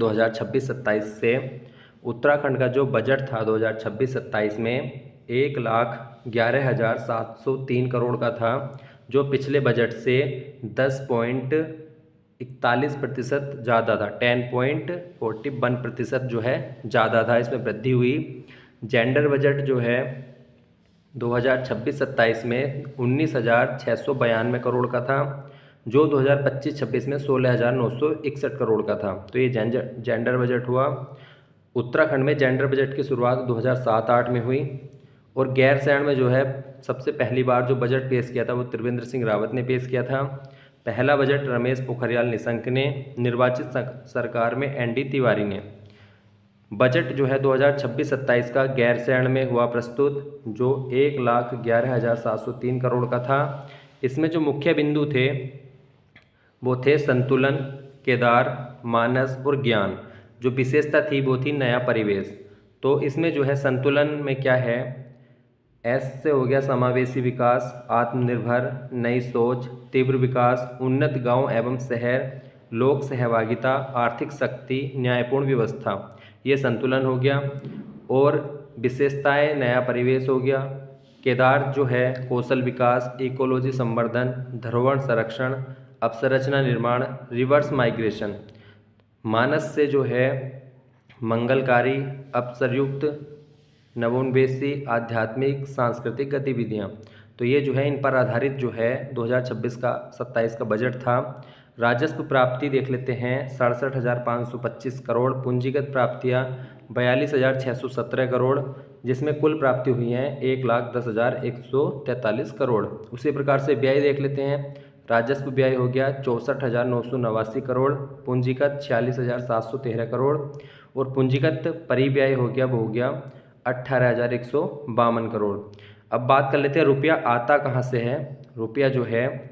2026-27 से उत्तराखंड का जो बजट था 2026-27 में 1,11,703 करोड़ का था, जो पिछले बजट से 10.41% ज़्यादा था। 10.41% जो है ज़्यादा था, इसमें वृद्धि हुई। जेंडर बजट जो है 2026-27 में 19,692 करोड़ का था, जो 2025-26 में 16,961 करोड़ का था। तो ये जेंडर बजट हुआ। उत्तराखंड में जेंडर बजट की शुरुआत 2007-8 में हुई और गैरसैंण में जो है सबसे पहली बार जो बजट पेश किया था वो त्रिवेंद्र सिंह रावत ने पेश किया था। पहला बजट रमेश पोखरियाल निशंक ने, निर्वाचित सरकार में एनडी तिवारी ने। बजट जो है 2026-27 का गैरसैंण में हुआ प्रस्तुत, जो 1,11,703 करोड़ का था। इसमें जो मुख्य बिंदु थे वो थे संतुलन, केदार, मानस और ज्ञान। जो विशेषता थी वो थी नया परिवेश। तो इसमें जो है संतुलन में क्या है, एस से हो गया समावेशी विकास, आत्मनिर्भर, नई सोच, तीव्र विकास, उन्नत गांव एवं शहर, लोक सहभागिता, आर्थिक शक्ति, न्यायपूर्ण व्यवस्था, ये संतुलन हो गया। और विशेषताएं नया परिवेश हो गया। केदार जो है कौशल विकास, इकोलॉजी संवर्धन, धरोहर संरक्षण, अवसंरचना निर्माण, रिवर्स माइग्रेशन। मानस से जो है मंगलकारी, अवसरयुक्त, नवोन्वेषी, आध्यात्मिक, सांस्कृतिक गतिविधियाँ। तो ये जो है इन पर आधारित जो है 2026-27 का बजट था। राजस्व प्राप्ति देख लेते हैं 67,525 करोड़, पूंजीगत प्राप्तियाँ 42,617 करोड़, जिसमें कुल प्राप्ति हुई हैं 1,10,143 करोड़। उसी प्रकार से व्यय देख लेते हैं। राजस्व व्यय हो गया 64,989 करोड़, पूंजीगत 46,713 करोड़ और पूंजीगत परिव्यय हो गया 18,152 करोड़। अब बात कर लेते हैं रुपया आता कहाँ से है। रुपया जो है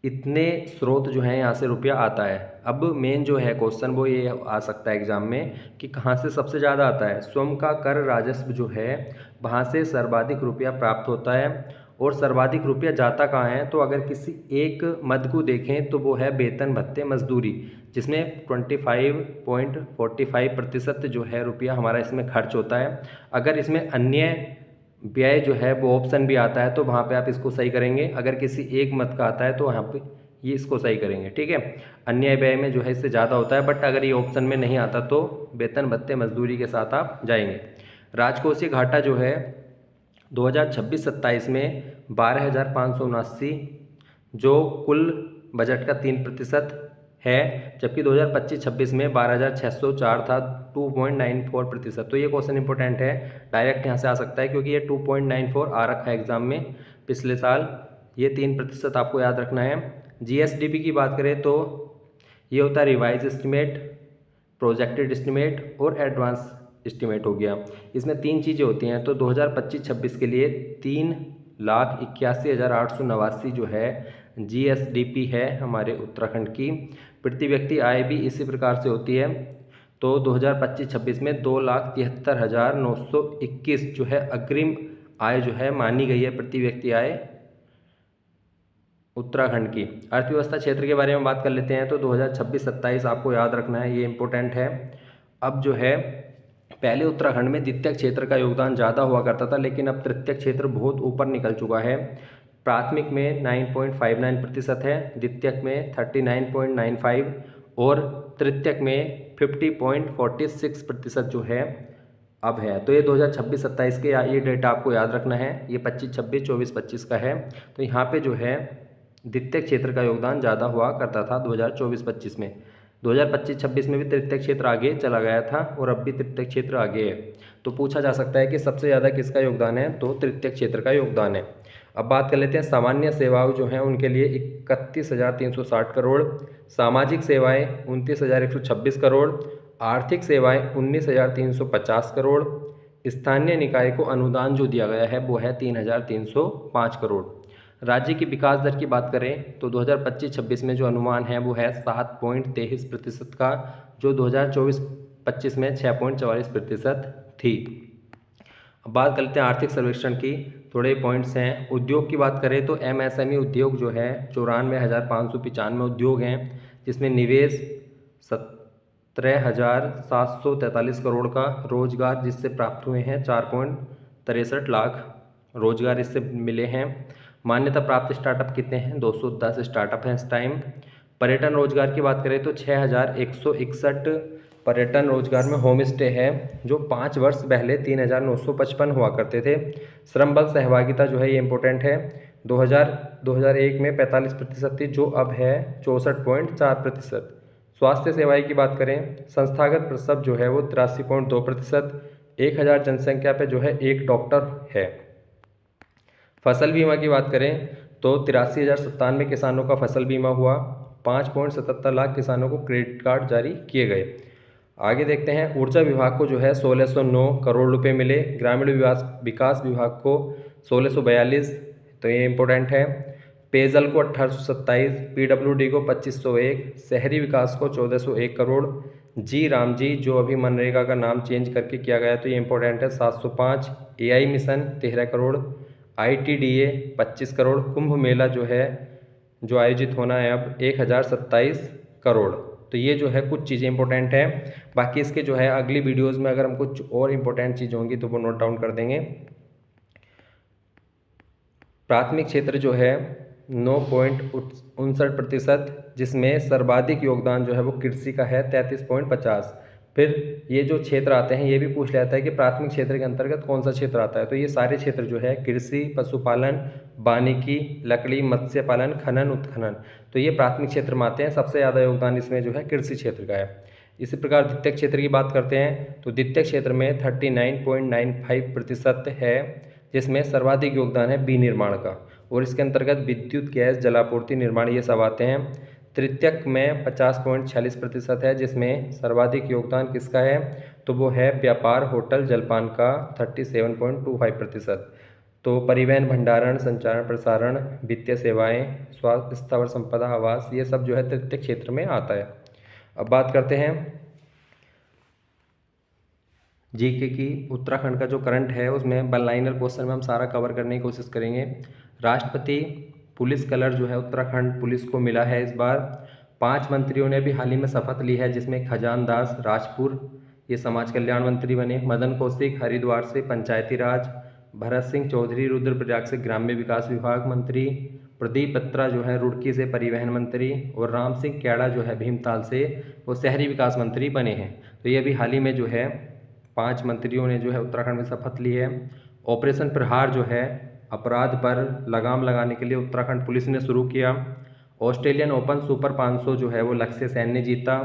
इतने स्रोत जो हैं यहाँ से रुपया आता है। अब मेन जो है क्वेश्चन वो ये आ सकता है एग्जाम में कि कहाँ से सबसे ज़्यादा आता है। स्वयं का कर राजस्व जो है वहाँ से सर्वाधिक रुपया प्राप्त होता है। और सर्वाधिक रुपया जाता कहाँ है, तो अगर किसी एक मद को देखें तो वो है वेतन भत्ते मजदूरी, जिसमें 25.45% जो है रुपया हमारा इसमें खर्च होता है। अगर इसमें अन्य व्यय जो है वो ऑप्शन भी आता है तो वहाँ पे आप इसको सही करेंगे। अगर किसी एक मत का आता है तो वहाँ पे ये इसको सही करेंगे, ठीक है। अन्य व्यय में जो है इससे ज़्यादा होता है, बट अगर ये ऑप्शन में नहीं आता तो वेतन भत्ते मजदूरी के साथ आप जाएंगे। राजकोषीय घाटा जो है 2026-27 में 12,579, जो कुल बजट का 3% है, जबकि 2025-26 में 12,604 था, 2.94%। तो ये क्वेश्चन इंपॉर्टेंट है, डायरेक्ट यहाँ से आ सकता है क्योंकि ये 2.94 आ रखा है एग्जाम में पिछले साल। ये 3% आपको याद रखना है। जीएसडीपी की बात करें तो ये होता है रिवाइज एस्टिमेट, प्रोजेक्टेड एस्टिमेट और एडवांस एस्टिमेट हो गया। इसमें 3 चीज़ें होती हैं। तो 2025-26 के लिए 3,81,889 जो है जीएसडीपी है हमारे उत्तराखंड की। प्रति व्यक्ति आय भी इसी प्रकार से होती है। तो 2025-26 में 2,73,921 जो है अग्रिम आय जो है मानी गई है, प्रति व्यक्ति आय उत्तराखंड की। अर्थव्यवस्था क्षेत्र के बारे में बात कर लेते हैं। तो 2026-27 आपको याद रखना है, ये इम्पोर्टेंट है। अब जो है पहले उत्तराखंड में द्वितीय क्षेत्र का योगदान ज़्यादा हुआ करता था, लेकिन अब तृतीय क्षेत्र बहुत ऊपर निकल चुका है। प्राथमिक में 9.59% है, द्वितीयक में 39.95 और तृतीयक में 50.46% जो है अब है। तो ये 2026-27 के ये डेटा आपको याद रखना है। ये 25-26, 24-25 का है। तो यहाँ पे जो है द्वितीय क्षेत्र का योगदान ज़्यादा हुआ करता था 2024-25 में। 2025-26 में भी तृतीय क्षेत्र आगे चला गया था और अब भी तृतीय क्षेत्र आगे है। तो पूछा जा सकता है कि सबसे ज़्यादा किसका योगदान है, तो तृतीय क्षेत्र का योगदान है। अब बात कर लेते हैं सामान्य सेवाओं जो हैं उनके लिए 31,360 करोड़, सामाजिक सेवाएं 29,126 करोड़, आर्थिक सेवाएं 19,350 करोड़, स्थानीय निकाय को अनुदान जो दिया गया है वो है 3,305 करोड़। राज्य की विकास दर की बात करें तो 2025-26 में जो अनुमान है वो है 7.23% का, जो 2024-25 में 6.44% थी। अब बात करते हैं आर्थिक सर्वेक्षण की, थोड़े पॉइंट्स हैं। उद्योग की बात करें तो एमएसएमई उद्योग जो है 94,595 उद्योग हैं, जिसमें निवेश 63,743 करोड़ का रोजगार जिससे प्राप्त हुए हैं। 4.63 लाख रोजगार इससे मिले हैं। मान्यता प्राप्त स्टार्टअप कितने हैं? 210 स्टार्टअप हैं इस टाइम। पर्यटन रोजगार की बात करें तो 6,161 पर्यटन रोजगार में होम स्टे है, जो 5 वर्ष पहले 3,955 हुआ करते थे। श्रम बल सहभागिता जो है ये इम्पोर्टेंट है। 2001 में 45% थी, जो अब है 64.4%। स्वास्थ्य सेवाएं की बात करें, संस्थागत प्रसव जो है वो 83.2%। 1,000 जनसंख्या पे जो है एक डॉक्टर है। फसल बीमा की बात करें तो 83,097 किसानों का फसल बीमा हुआ। 5.77 लाख किसानों को क्रेडिट कार्ड जारी किए गए। आगे देखते हैं, ऊर्जा विभाग को जो है 1609 करोड़ रुपए मिले। ग्रामीण विकास विभाग को 1642, तो ये इम्पोर्टेंट है। पेयजल को 1827, पीडब्ल्यूडी को 2501, शहरी विकास को 1401 करोड़। जी राम जी, जो अभी मनरेगा का नाम चेंज करके किया गया तो ये इम्पोर्टेंट है, 705। AI mission 13 crore. ITDA 25 crore. Kumbh Mela जो है जो आयोजित होना है अब 1027 करोड़। तो ये जो है कुछ चीज़ें इंपॉर्टेंट है। बाकी इसके जो है अगली वीडियोस में अगर हम कुछ और इंपॉर्टेंट चीज़ होंगी तो वो नोट डाउन कर देंगे। प्राथमिक क्षेत्र जो है 9.59%, जिसमें सर्वाधिक योगदान जो है वो कृषि का है 33.50। फिर ये जो क्षेत्र आते हैं ये भी पूछ लेता है कि प्राथमिक क्षेत्र के अंतर्गत कौन सा क्षेत्र आता है, तो ये सारे क्षेत्र जो है कृषि, पशुपालन, वानिकी, लकड़ी, मत्स्य पालन, खनन, उत्खनन, तो ये प्राथमिक क्षेत्र में आते हैं। सबसे ज़्यादा योगदान इसमें जो है कृषि क्षेत्र का है। इसी प्रकार द्वितीय क्षेत्र की बात करते हैं तो द्वितीय क्षेत्र में 39.95% है, जिसमें सर्वाधिक योगदान है विनिर्माण का, और इसके अंतर्गत विद्युत, गैस, जलापूर्ति, निर्माण ये सब आते हैं। तृतीयक में 50.46% है, जिसमें सर्वाधिक योगदान किसका है, तो वो है व्यापार, होटल, जलपान का 37.25%। तो परिवहन, भंडारण, संचारण, प्रसारण, वित्तीय सेवाएं, स्वास्थ्य, स्थावर संपदा, आवास, ये सब जो है तृतीय क्षेत्र में आता है। अब बात करते हैं जीके की। उत्तराखंड का जो करंट है उसमें 1 लाइनर क्वेश्चन में हम सारा कवर करने की कोशिश करेंगे। राष्ट्रपति पुलिस कलर जो है उत्तराखंड पुलिस को मिला है इस बार। 5 मंत्रियों ने भी हाल ही में शपथ ली है, जिसमें खजानदास राजपुर ये समाज कल्याण मंत्री बने, मदन कौशिक हरिद्वार से पंचायती राज, भरत सिंह चौधरी रुद्रप्रयाग से ग्राम्य विकास विभाग मंत्री, प्रदीप बत्रा जो है रुड़की से परिवहन मंत्री, और राम सिंह कैड़ा जो है भीमताल से वो शहरी विकास मंत्री बने हैं। तो ये अभी हाल ही में जो है 5 मंत्रियों ने जो है उत्तराखंड में शपथ ली है। ऑपरेशन प्रहार जो है अपराध पर लगाम लगाने के लिए उत्तराखंड पुलिस ने शुरू किया। ऑस्ट्रेलियन ओपन सुपर 500 जो है वो लक्ष्य सेन ने जीता।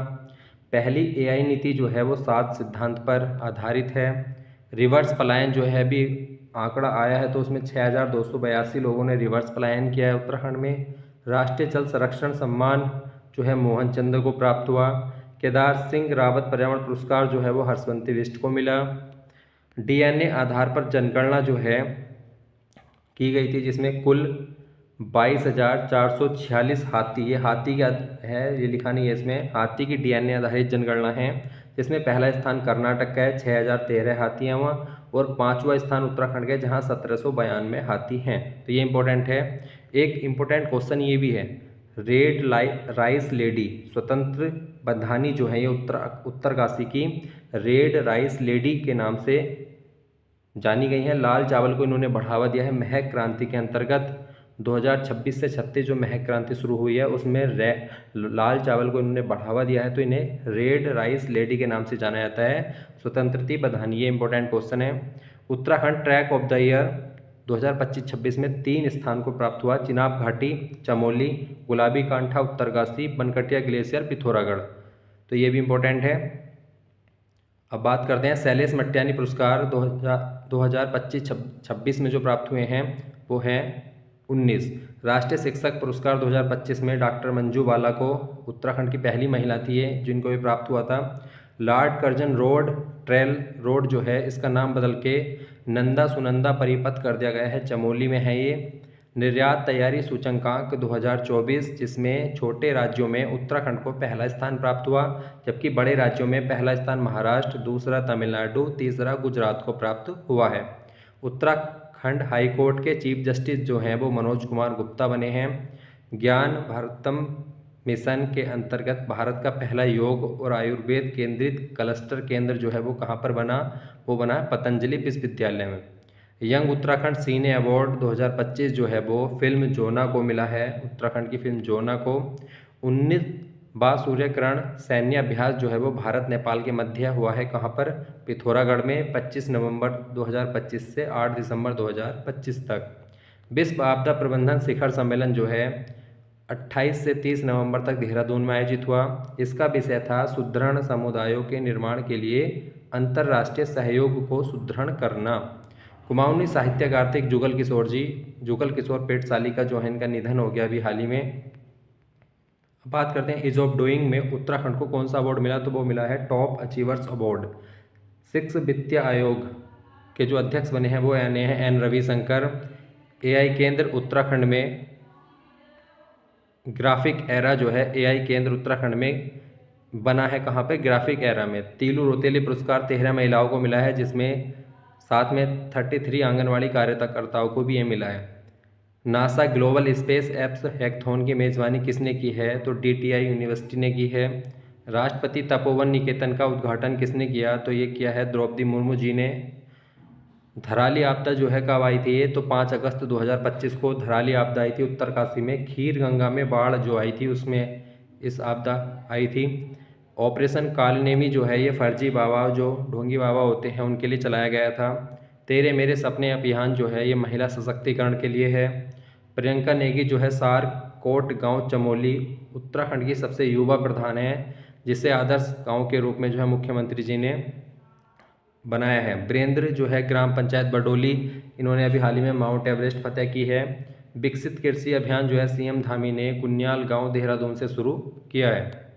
पहली एआई नीति जो है वो 7 सिद्धांत पर आधारित है। रिवर्स पलायन जो है अभी आंकड़ा आया है तो उसमें 6,282 लोगों ने रिवर्स पलायन किया है उत्तराखंड में। राष्ट्रीय जल संरक्षण सम्मान जो है मोहन चंद्र को प्राप्त हुआ। केदार सिंह रावत पर्यावरण पुरस्कार जो है वो हर्षवंती बिष्ट को मिला। डीएनए आधार पर जनगणना जो है की गई थी, जिसमें कुल 22,446 हाथी, ये हाथी का है, ये लिखा नहीं है इसमें, हाथी की डीएनए आधारित जनगणना है, जिसमें पहला स्थान कर्नाटक का है, 6,013 हाथी हैं वहाँ, और 5वां स्थान उत्तराखंड का है जहाँ 1792 हाथी हैं। तो ये इंपॉर्टेंट है। एक इम्पोर्टेंट क्वेश्चन ये भी है, रेड राइस लेडी स्वतंत्र बंधानी जो है ये उत्तरकाशी की रेड राइस लेडी के नाम से जानी गई हैं। लाल चावल को इन्होंने बढ़ावा दिया है महक क्रांति के अंतर्गत। 2026 से 36 जो महक क्रांति शुरू हुई है उसमें लाल चावल को इन्होंने बढ़ावा दिया है, तो इन्हें रेड राइस लेडी के नाम से जाना जाता है। स्वतंत्रता बधानी, ये इंपॉर्टेंट क्वेश्चन है। Uttarakhand track of the year 2025-26 में 3 स्थान को प्राप्त हुआ, चिनाब घाटी, चमोली, गुलाबी कांठा उत्तरकाशी, बनकटिया ग्लेशियर, पिथौरागढ़, तो ये भी इम्पोर्टेंट है। अब बात करते हैं शैलेश मट्यानी पुरस्कार 2025-26 में जो प्राप्त हुए हैं वो हैं 19। राष्ट्रीय शिक्षक पुरस्कार 2025 में डॉक्टर मंजू बाला को, उत्तराखंड की पहली महिला थी ये जिनको ये प्राप्त हुआ था। Lord Curzon road trail road जो है इसका नाम बदल के नंदा सुनंदा परिपथ कर दिया गया है, चमोली में है ये। निर्यात तैयारी सूचकांक 2024, जिसमें छोटे राज्यों में उत्तराखंड को पहला स्थान प्राप्त हुआ, जबकि बड़े राज्यों में पहला स्थान महाराष्ट्र, दूसरा तमिलनाडु, तीसरा गुजरात को प्राप्त हुआ है। उत्तराखंड हाई कोर्ट के चीफ जस्टिस जो हैं वो मनोज कुमार गुप्ता बने हैं। ज्ञान भारतम मिशन के अंतर्गत भारत का पहला योग और आयुर्वेद केंद्रित क्लस्टर केंद्र जो है वो कहाँ पर बना, वो बना पतंजलि विश्वविद्यालय में। यंग उत्तराखंड सीने अवार्ड 2025 जो है वो फिल्म जोना को मिला है, उत्तराखंड की फिल्म जोना को। 19वां सूर्यग्रहण सैन्य अभ्यास जो है वो भारत नेपाल के मध्य हुआ है, कहाँ पर, पिथौरागढ़ में 25 नवंबर 2025 से 8 दिसंबर 2025 तक। विश्व आपदा प्रबंधन शिखर सम्मेलन जो है 28 से 30 नवंबर तक देहरादून में आयोजित हुआ। इसका विषय था सुदृढ़ समुदायों के निर्माण के लिए अंतर्राष्ट्रीय सहयोग को सुदृढ़ करना। कुमाऊनी साहित्यकार कार्तिक जुगल किशोर जी, जुगल किशोर पेटसाली का जो है इनका निधन हो गया अभी हाल ही में। बात करते हैं इज ऑफ डूइंग में उत्तराखंड को कौन सा अवार्ड मिला, तो वो मिला है टॉप अचीवर्स अवार्ड। 6 वित्तीय आयोग के जो अध्यक्ष बने हैं वो एन रविशंकर। एआई केंद्र उत्तराखंड में ग्राफिक एरा जो है एआई केंद्र उत्तराखंड में बना है, कहाँ पे, ग्राफिक एरा में। तीलू रोतेली पुरस्कार 13 महिलाओं को मिला है, जिसमें साथ में 33 आंगनवाड़ी कार्यकर्ताओं को भी ये मिला है। NASA global space apps hackathon की मेज़बानी किसने की है, तो डीटीआई यूनिवर्सिटी ने की है। राष्ट्रपति तपोवन निकेतन का उद्घाटन किसने किया, तो ये किया है द्रौपदी मुर्मू जी ने। धराली आपदा जो है कब आई थी, ये तो 5 अगस्त 2025 को धराली आपदा आई थी उत्तरकाशी में। खीर गंगा में बाढ़ जो आई थी उसमें इस आपदा आई थी। ऑपरेशन कालनेमी जो है ये फर्जी बाबा जो ढोंगी बाबा होते हैं उनके लिए चलाया गया था। तेरे मेरे सपने अभियान जो है ये महिला सशक्तिकरण के लिए है। प्रियंका नेगी जो है सार कोट गांव चमोली उत्तराखंड की सबसे युवा प्रधान है, जिसे आदर्श गांव के रूप में जो है मुख्यमंत्री जी ने बनाया है। वीरेंद्र जो है ग्राम पंचायत बडोली, इन्होंने अभी हाल ही में माउंट एवरेस्ट फतेह की है। विकसित कृषि अभियान जो है सीएम धामी ने कुन्याल गांव देहरादून से शुरू किया है।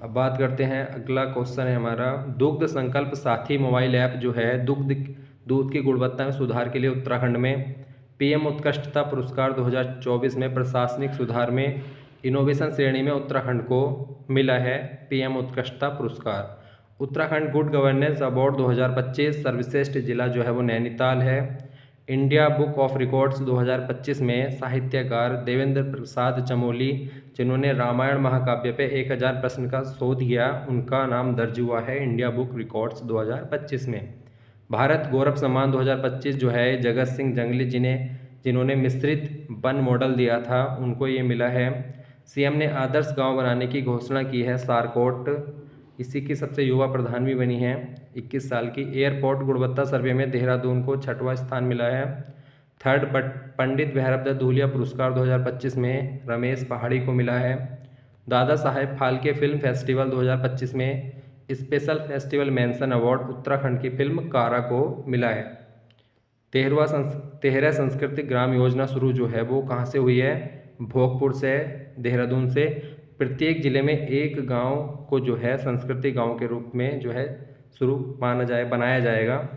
अब बात करते हैं, अगला क्वेश्चन है हमारा, दुग्ध संकल्प साथी मोबाइल ऐप जो है दूध की गुणवत्ता में सुधार के लिए उत्तराखंड में। पीएम उत्कृष्टता पुरस्कार 2024 में प्रशासनिक सुधार में इनोवेशन श्रेणी में उत्तराखंड को मिला है पीएम उत्कृष्टता पुरस्कार। उत्तराखंड गुड गवर्नेंस अवार्ड 2025 सर्वश्रेष्ठ जिला जो है वो नैनीताल है। इंडिया बुक ऑफ रिकॉर्ड्स 2025 में साहित्यकार देवेंद्र प्रसाद चमोली, जिन्होंने रामायण महाकाव्य पे 1000 प्रश्न का शोध किया, उनका नाम दर्ज हुआ है इंडिया बुक रिकॉर्ड्स 2025 में। भारत गौरव सम्मान 2025 जो है जगत सिंह जंगली जिन्होंने मिश्रित वन मॉडल दिया था, उनको ये मिला है। सीएम ने आदर्श गांव बनाने की घोषणा की है सारकोट, इसी की सबसे युवा प्रधान भी बनी है 21 साल की। एयरपोर्ट गुणवत्ता सर्वे में देहरादून को 6वां स्थान मिला है। थर्ड पंडित भैरवदत्त धूलिया पुरस्कार 2025 में रमेश पहाड़ी को मिला है। दादा साहेब फाल्के फिल्म फेस्टिवल 2025 में special festival mention award Uttarakhand की फिल्म कारा को मिला है। 13 सांस्कृतिक ग्राम योजना शुरू जो है वो कहाँ से हुई है, भोगपुर से, देहरादून से। प्रत्येक जिले में एक गांव को जो है संस्कृति गांव के रूप में जो है बनाया जाएगा।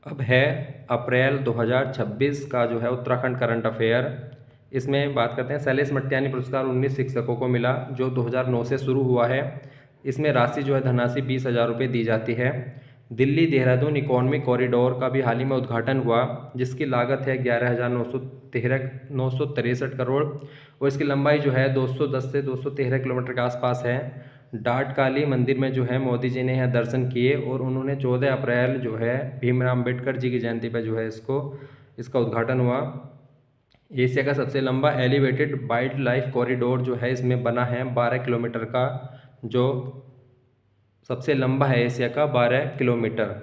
अब है अप्रैल 2026 का जो है उत्तराखंड करंट अफेयर। इसमें बात करते हैं, शैलेश मट्यानी पुरस्कार 19 शिक्षकों को मिला जो 2009 से शुरू हुआ है। इसमें राशि जो है धनराशि 20,000 रुपये दी जाती है। दिल्ली देहरादून इकोनॉमिक कॉरिडोर का भी हाल ही में उद्घाटन हुआ, जिसकी लागत है 11,963 करोड़ और इसकी लंबाई जो है 210 से 213 किलोमीटर के आसपास है। डाटकाली मंदिर में जो है मोदी जी ने यहाँ दर्शन किए और उन्होंने 14 अप्रैल जो है भीमराव अम्बेडकर जी की जयंती पर जो है इसका उद्घाटन हुआ। एशिया का सबसे लंबा एलिवेटेड वाइल्ड लाइफ कॉरिडोर जो है इसमें बना है 12 किलोमीटर का, जो सबसे लंबा है एशिया का 12 किलोमीटर।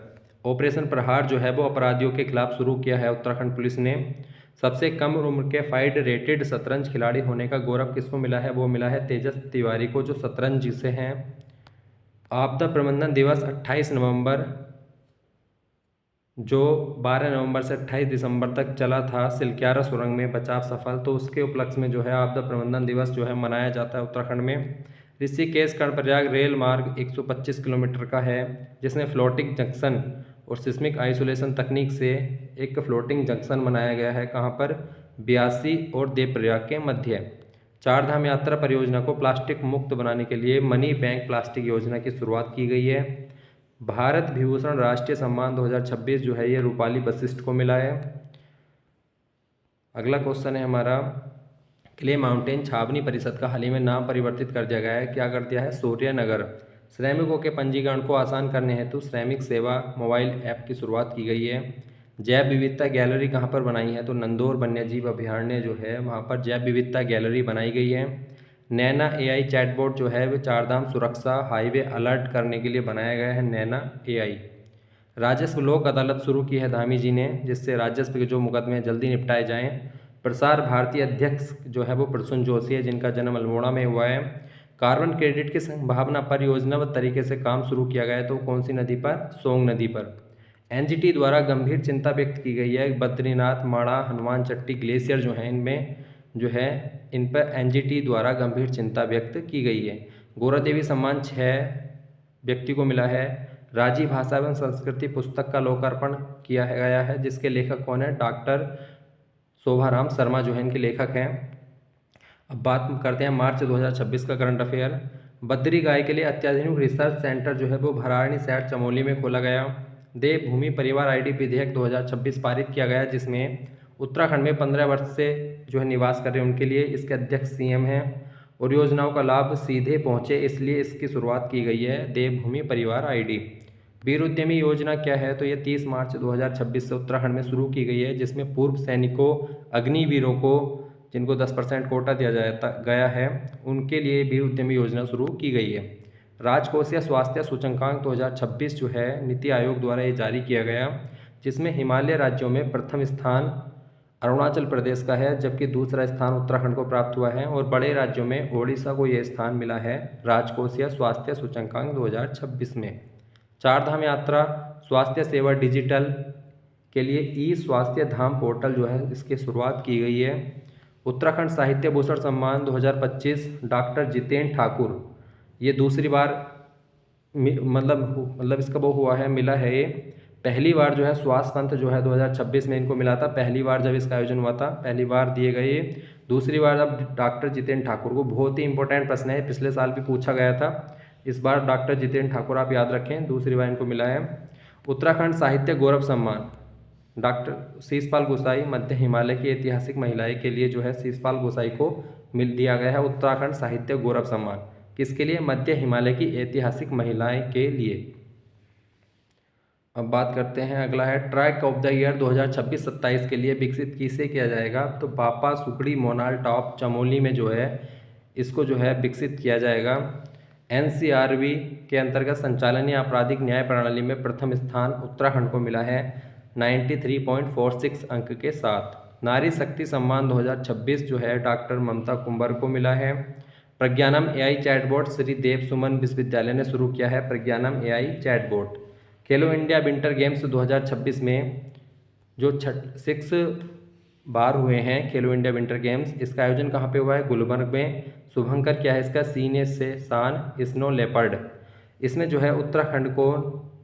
ऑपरेशन प्रहार जो है वो अपराधियों के खिलाफ शुरू किया है उत्तराखंड पुलिस ने। सबसे कम उम्र के फाइड रेटेड शतरंज खिलाड़ी होने का गौरव किसको मिला है, वो मिला है तेजस तिवारी को, जो शतरंज से हैं। आपदा प्रबंधन दिवस 28 नवंबर जो 12 नवंबर से 28 दिसंबर तक चला था, सिलक्यारा सुरंग में बचाव सफल, तो उसके उपलक्ष्य में जो है आपदा प्रबंधन दिवस जो है मनाया जाता है उत्तराखंड में। ऋषिकेश कर्णप्रयाग रेल मार्ग 125 किलोमीटर का है, जिसमें फ्लोटिंग जंक्शन और सिस्मिक आइसोलेशन तकनीक से एक फ्लोटिंग जंक्शन बनाया गया है, कहाँ पर, ब्यासी और देवप्रयाग के मध्य। चारधाम यात्रा परियोजना को प्लास्टिक मुक्त बनाने के लिए मनी बैंक प्लास्टिक योजना की शुरुआत की गई है। भारत विभूषण राष्ट्रीय सम्मान 2026 जो है ये रूपाली वशिष्ठ को मिला है। अगला क्वेश्चन है हमारा, क्ले माउंटेन छावनी परिषद का हाल ही में नाम परिवर्तित कर दिया गया है। क्या कर दिया है? सूर्यनगर। श्रमिकों के पंजीकरण को आसान करने हेतु श्रमिक सेवा मोबाइल ऐप की शुरुआत की गई है। जैव विविधता गैलरी कहाँ पर बनाई है? तो नंदौर वन्यजीव अभयारण्य जो है वहाँ पर जैव विविधता गैलरी बनाई गई है। नैना AI चैटबॉट जो है वो चारधाम सुरक्षा हाईवे अलर्ट करने के लिए बनाया गया है, नैना AI। राजस्व लोक अदालत शुरू की है धामी जी ने, जिससे राजस्व के जो मुकदमे जल्दी निपटाए जाएं। प्रसार भारती अध्यक्ष जो है वो प्रसून जोशी है, जिनका जन्म अल्मोड़ा में हुआ है। कार्बन क्रेडिट की संभावना पर योजनाबद्ध तरीके से काम शुरू किया गया है, तो कौन सी नदी पर? सोंग नदी पर। NGT द्वारा गंभीर चिंता व्यक्त की गई है। बद्रीनाथ, माणा, हनुमान चट्टी ग्लेशियर जो हैं इनमें जो है इन पर NGT द्वारा गंभीर चिंता व्यक्त की गई है। गौरा देवी सम्मान 6 व्यक्ति को मिला है। राजी भाषा एवं संस्कृति पुस्तक का लोकार्पण किया गया है, जिसके लेखक कौन है? डॉक्टर शोभाराम शर्मा जो है इनके लेखक हैं। अब बात करते हैं मार्च 2026 का करंट अफेयर। बद्री गाय के लिए अत्याधुनिक रिसर्च सेंटर जो है वो भरारणी शहर चमोली में खोला गया। देवभूमि परिवार ID विधेयक 2026 पारित किया गया, जिसमें उत्तराखंड में 15 वर्ष से जो है निवास कर रहे हैं उनके लिए इसके अध्यक्ष CM हैं और योजनाओं का लाभ सीधे पहुंचे, इसलिए इसकी शुरुआत की गई है देवभूमि परिवार ID। वीर उद्यमी योजना क्या है? तो ये 30 मार्च 2026 से उत्तराखंड में शुरू की गई है, जिसमें पूर्व सैनिकों, अग्निवीरों को जिनको 10% कोटा दिया गया है उनके लिए वीर उद्यमी योजना शुरू की गई है। राजकोषीय स्वास्थ्य सूचकांक 2026 जो है नीति आयोग द्वारा ये जारी किया गया, जिसमें हिमालय राज्यों में प्रथम स्थान अरुणाचल प्रदेश का है, जबकि दूसरा स्थान उत्तराखंड को प्राप्त हुआ है और बड़े राज्यों में ओडिशा को यह स्थान मिला है राजकोषीय स्वास्थ्य सूचकांक 2026 में। चारधाम यात्रा स्वास्थ्य सेवा डिजिटल के लिए स्वास्थ्य धाम पोर्टल जो है इसकी शुरुआत की गई है। उत्तराखंड साहित्य भूषण सम्मान 2025 डॉक्टर जितेंद्र ठाकुर, ये दूसरी बार मतलब इसका वो हुआ है, मिला है ये। पहली बार जो है श्वास पंथ जो है 2026 में इनको मिला था, पहली बार जब इसका आयोजन हुआ था, पहली बार दिए गए ये। दूसरी बार अब डॉक्टर जितेंद्र ठाकुर को, बहुत ही इंपॉर्टेंट प्रश्न है, पिछले साल भी पूछा गया था, इस बार डॉक्टर जितेंद्र ठाकुर आप याद रखें, दूसरी बार इनको मिला है। उत्तराखंड साहित्य गौरव सम्मान डॉक्टर शीशपाल गोसाई, मध्य हिमालय की ऐतिहासिक महिलाएं के लिए जो है शीशपाल गोसाई को मिल दिया गया है उत्तराखंड साहित्य गौरव सम्मान। किसके लिए? मध्य हिमालय की ऐतिहासिक महिलाएं के लिए। अब बात करते हैं, अगला है ट्रैक ऑफ द ईयर 2026-27 के लिए विकसित किसे किया जाएगा? तो बापा सुकड़ी मोनाल टॉप चमोली में जो है इसको जो है विकसित किया जाएगा। NCRB के अंतर्गत संचालनीय आपराधिक न्याय प्रणाली में प्रथम स्थान उत्तराखंड को मिला है 93.46 अंक के साथ। नारी शक्ति सम्मान 2026 जो है डॉक्टर ममता कुंवर को मिला है। प्रज्ञानम AI चैटबॉट श्री देव सुमन विश्वविद्यालय ने शुरू किया है प्रज्ञानम AI चैटबॉट। खेलो इंडिया विंटर गेम्स 2026 में जो 6 बार हुए हैं खेलो इंडिया विंटर गेम्स, इसका आयोजन कहाँ पे हुआ है? गुलबर्ग में। शुभंकर क्या है इसका? सीने से शान स्नो लेपर्ड। इसमें जो है उत्तराखंड को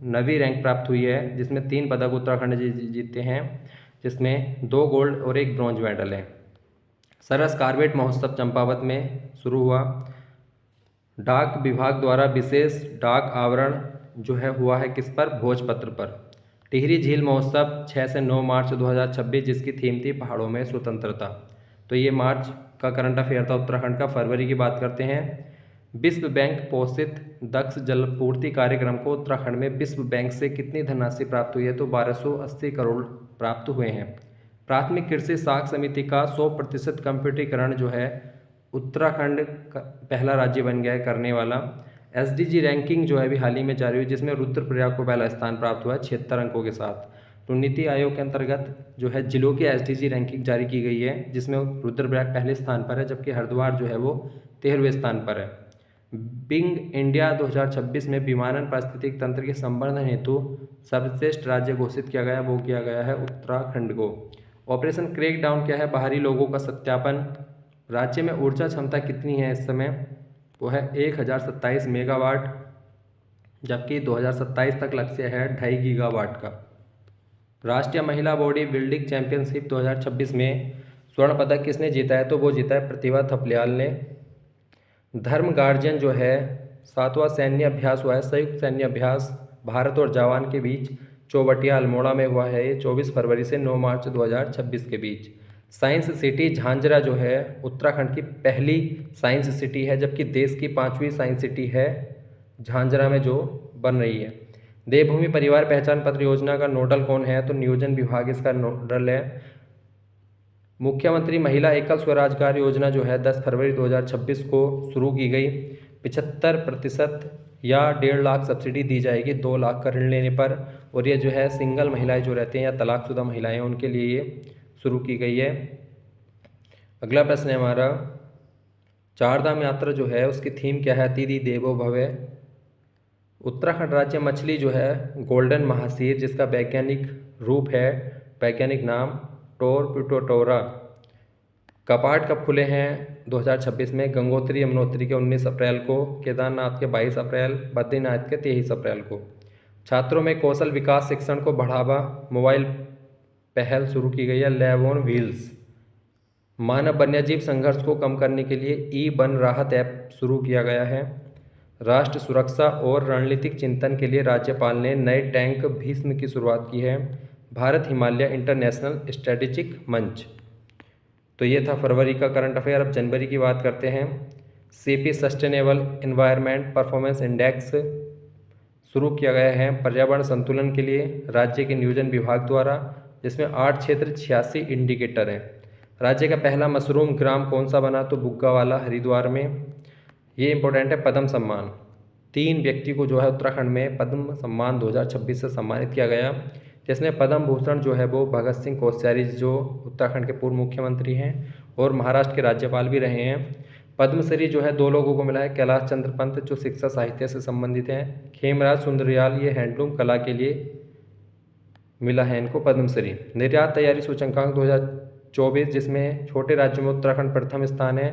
9वीं रैंक प्राप्त हुई है, जिसमें 3 पदक उत्तराखंड जीते हैं, जिसमें 2 गोल्ड और 1 ब्रॉन्ज मेडल है। सरस कारबेट महोत्सव चंपावत में शुरू हुआ। डाक विभाग द्वारा विशेष डाक आवरण जो है हुआ है किस पर? भोजपत्र पर। टिहरी झील महोत्सव 6 से 9 मार्च 2026, जिसकी थीम थी पहाड़ों में स्वतंत्रता। तो ये मार्च का करंट अफेयर था उत्तराखंड का। फरवरी की बात करते हैं। विश्व बैंक पोषित दक्ष जलपूर्ति कार्यक्रम को उत्तराखंड में विश्व बैंक से कितनी धनराशि प्राप्त हुई है? तो 1280 करोड़ प्राप्त हुए हैं। प्राथमिक कृषि साख समिति का 100% कंप्यूटरीकरण जो है उत्तराखंड का पहला राज्य बन गया है करने वाला। SDG रैंकिंग जो है अभी हाल ही में जारी हुई, जिसमें रुद्रप्रयाग को पहला स्थान प्राप्त हुआ है 76 अंकों के साथ। तो नीति आयोग के अंतर्गत जो है जिलों की SDG रैंकिंग जारी की गई है, जिसमें रुद्रप्रयाग पहले स्थान पर है, जबकि हरिद्वार जो है वो 13वें स्थान पर है। बिंग इंडिया 2026 में विमानन पारिस्थितिक तंत्र के संवर्धन हेतु सर्वश्रेष्ठ राज्य घोषित किया गया, वो किया गया है उत्तराखंड को। ऑपरेशन क्रैकडाउन क्या है? बाहरी लोगों का सत्यापन। राज्य में ऊर्जा क्षमता कितनी है इस समय? वो है 1027 मेगावाट, जबकि 2027 तक लक्ष्य है 2.5 गीगावाट का। राष्ट्रीय महिला बॉडी बिल्डिंग चैंपियनशिप 2026 में स्वर्ण पदक किसने जीता है? तो वो जीता है प्रतिभा थपलियाल ने। धर्म गार्जियन जो है 7वां सैन्य अभ्यास हुआ है, संयुक्त सैन्य अभ्यास भारत और जापान के बीच चौबटिया अल्मोड़ा में हुआ है। ये 24 फरवरी से 9 मार्च 2026 के बीच। साइंस सिटी झांझरा जो है उत्तराखंड की पहली साइंस सिटी है, जबकि देश की 5वीं साइंस सिटी है झांझरा में जो बन रही है। देवभूमि परिवार पहचान पत्र योजना का नोडल कौन है? तो नियोजन विभाग इसका नोडल है। मुख्यमंत्री महिला एकल स्वरोजगार योजना जो है 10 फरवरी 2026 को शुरू की गई। 75% या 1.5 लाख सब्सिडी दी जाएगी 2 लाख का ऋण लेने पर, और ये जो है सिंगल महिलाएं जो रहती हैं या तलाकशुदा महिलाएं उनके लिए ये शुरू की गई है। अगला प्रश्न है हमारा, चारधाम यात्रा जो है उसकी थीम क्या है? अतिथि देवो भव। उत्तराखंड राज्य मछली जो है गोल्डन महासीर, जिसका वैज्ञानिक रूप है, वैज्ञानिक नाम टोरपिटोटोरा। कपाट कब खुले हैं? 2026 में। गंगोत्री यमुनोत्री के 19 अप्रैल को, केदारनाथ के 22 अप्रैल, बद्रीनाथ के 23 अप्रैल को। छात्रों में कौशल विकास शिक्षण को बढ़ावा, मोबाइल पहल शुरू की गई है, लैब ऑन व्हील्स। मानव वन्यजीव संघर्ष को कम करने के लिए ई वन राहत ऐप शुरू किया गया है। राष्ट्र सुरक्षा और रणनीतिक चिंतन के लिए राज्यपाल ने नए टैंक भीष्म की शुरुआत की है। भारत हिमालय इंटरनेशनल स्ट्रेटेजिक मंच। तो ये था फरवरी का करंट अफेयर। अब जनवरी की बात करते हैं। CP sustainable environment performance index शुरू किया गया है पर्यावरण संतुलन के लिए राज्य के नियोजन विभाग द्वारा, जिसमें 8 क्षेत्र 86 इंडिकेटर हैं। राज्य का पहला मशरूम ग्राम कौन सा बना? तो बुग्गावाला हरिद्वार में। ये इंपॉर्टेंट है। पद्म सम्मान, 3 व्यक्ति को जो है उत्तराखंड में पद्म सम्मान 2026 से सम्मानित किया गया, जिसमें पद्म भूषण जो है वो भगत सिंह कोश्यारी जो उत्तराखंड के पूर्व मुख्यमंत्री हैं और महाराष्ट्र के राज्यपाल भी रहे हैं। पद्मश्री जो है 2 लोगों को मिला है, कैलाश चंद्र पंत जो शिक्षा साहित्य से संबंधित हैं, खेमराज सुंदरयाल ये हैंडलूम कला के लिए मिला है इनको पद्मश्री। निर्यात तैयारी सूचकांक 2024, जिसमें छोटे राज्यों में उत्तराखंड प्रथम स्थान है,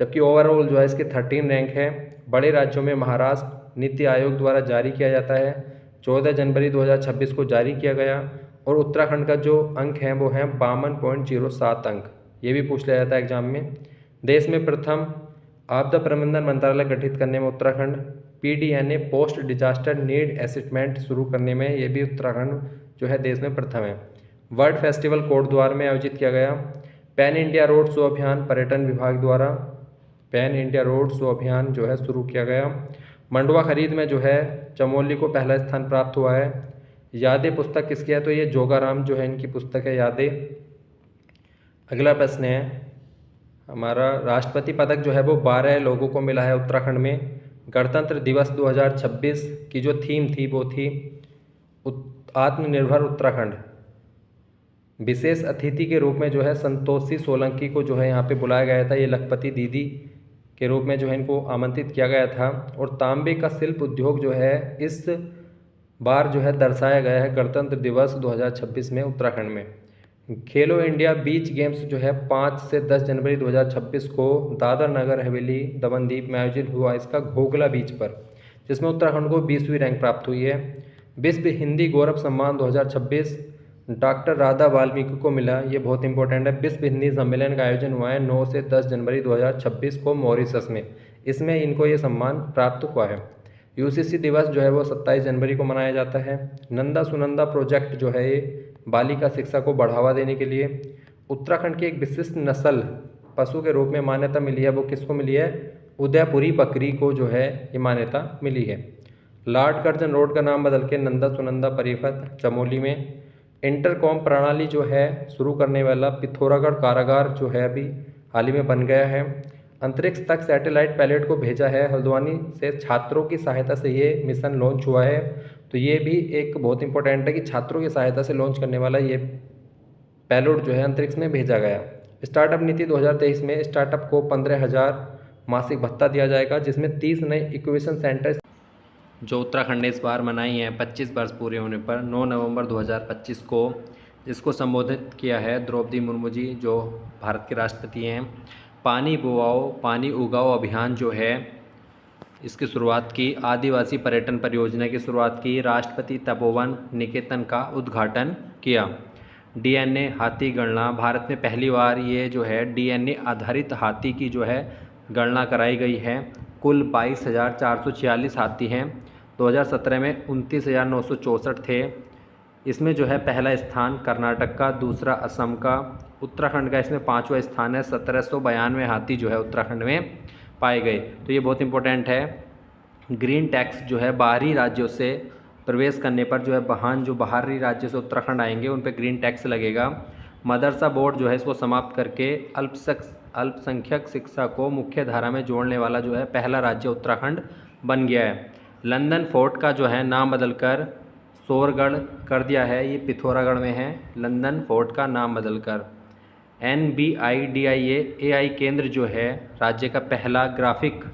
जबकि ओवरऑल जो है इसके 13 रैंक है। बड़े राज्यों में महाराष्ट्र नीति आयोग द्वारा जारी किया जाता है, 14 जनवरी 2026 को जारी किया गया, और उत्तराखंड का जो अंक है वो है 52.07 अंक। ये भी पूछ लिया जाता है एग्जाम में। देश में प्रथम आपदा प्रबंधन मंत्रालय गठित करने में Uttarakhand. PDNA post disaster need assessment शुरू करने में ये भी उत्तराखंड जो है देश में प्रथम है। वर्ल्ड फेस्टिवल कोटद्वार में आयोजित किया गया। पैन इंडिया रोड शो अभियान पर्यटन विभाग द्वारा, पैन इंडिया रोड शो अभियान जो है शुरू किया गया। मंडवा खरीद में जो है चमोली को पहला स्थान प्राप्त हुआ है। यादें पुस्तक किसकी है? तो ये जोगाराम जो है इनकी पुस्तक है यादें। अगला प्रश्न है हमारा, राष्ट्रपति पदक जो है वो 12 लोगों को मिला है उत्तराखंड में। गणतंत्र दिवस 2026 की जो थीम थी वो थी आत्मनिर्भर उत्तराखंड। विशेष अतिथि के रूप में जो है संतोषी सोलंकी को जो है यहाँ पे बुलाया गया था, ये लखपति दीदी के रूप में जो है इनको आमंत्रित किया गया था। और तांबे का शिल्प उद्योग जो है इस बार जो है दर्शाया गया है गणतंत्र दिवस 2026 में उत्तराखंड में। खेलो इंडिया बीच गेम्स जो है 5 से 10 जनवरी 2026 को दादर नगर हवेली दमनदीप में आयोजित हुआ, इसका घोघला बीच पर, जिसमें उत्तराखंड को 20वीं रैंक प्राप्त हुई है। विश्व हिंदी गौरव सम्मान 2026 डॉक्टर राधा वाल्मीकि को मिला, ये बहुत इंपॉर्टेंट है। विश्व हिंदी सम्मेलन का आयोजन हुआ है 9 से 10 जनवरी 2026 को मॉरिशस में, इसमें इनको ये सम्मान प्राप्त हुआ है। UCC दिवस जो है वो 27 जनवरी को मनाया जाता है। नंदा सुनंदा प्रोजेक्ट जो है ये बालिका शिक्षा को बढ़ावा देने के लिए। उत्तराखंड की एक विशिष्ट नस्ल पशु के रूप में मान्यता मिली है, वो किसको मिली है? उदयपुरी बकरी को जो है ये मान्यता मिली है। लॉर्ड कर्जन रोड का नाम बदल के नंदा सुनंदा परिपथ चमोली में। इंटरकॉम प्रणाली जो है शुरू करने वाला पिथौरागढ़ कारागार जो है अभी हाल ही में बन गया है। अंतरिक्ष तक सैटेलाइट पैलेट को भेजा है, हल्द्वानी से छात्रों की सहायता से ये मिशन लॉन्च हुआ है। तो ये भी एक बहुत इंपॉर्टेंट है कि छात्रों की सहायता से लॉन्च करने वाला ये पैलोड जो है अंतरिक्ष में भेजा गया। स्टार्टअप नीति 2023 में स्टार्टअप को 15,000 मासिक भत्ता दिया जाएगा, जिसमें 30 नए इंक्यूबेशन सेंटर जो उत्तराखंड ने इस बार मनाई हैं 25 वर्ष पूरे होने पर 9 नवंबर 2025 को, जिसको संबोधित किया है द्रौपदी मुर्मू जी जो भारत के राष्ट्रपति हैं। पानी बुआओ पानी उगाओ अभियान जो है इसकी शुरुआत की। आदिवासी पर्यटन परियोजना की शुरुआत की। राष्ट्रपति तपोवन निकेतन का उद्घाटन किया। DNA हाथी गणना, भारत में पहली बार ये जो है DNA आधारित हाथी की जो है गणना कराई गई है। कुल 22,446 हाथी हैं। 2017 में 29,964 थे। इसमें जो है पहला स्थान कर्नाटक का, दूसरा असम का, उत्तराखंड का इसमें 5वां स्थान है। 1792 हाथी जो है उत्तराखंड में पाए गए। तो ये बहुत इंपॉर्टेंट है। ग्रीन टैक्स जो है बाहरी राज्यों से प्रवेश करने पर जो है वाहन जो बाहरी राज्य से उत्तराखंड आएंगे उन पर ग्रीन टैक्स लगेगा। मदरसा बोर्ड जो है इसको समाप्त करके अल्पसंख्यक शिक्षा को मुख्य धारा में जोड़ने वाला जो है पहला राज्य उत्तराखंड बन गया है। लंदन फोर्ट का जो है नाम बदलकर सोरगढ़ कर दिया है, ये पिथौरागढ़ में है। लंदन फोर्ट का नाम बदलकर। NBIDIA केंद्र जो है राज्य का पहला ग्राफिक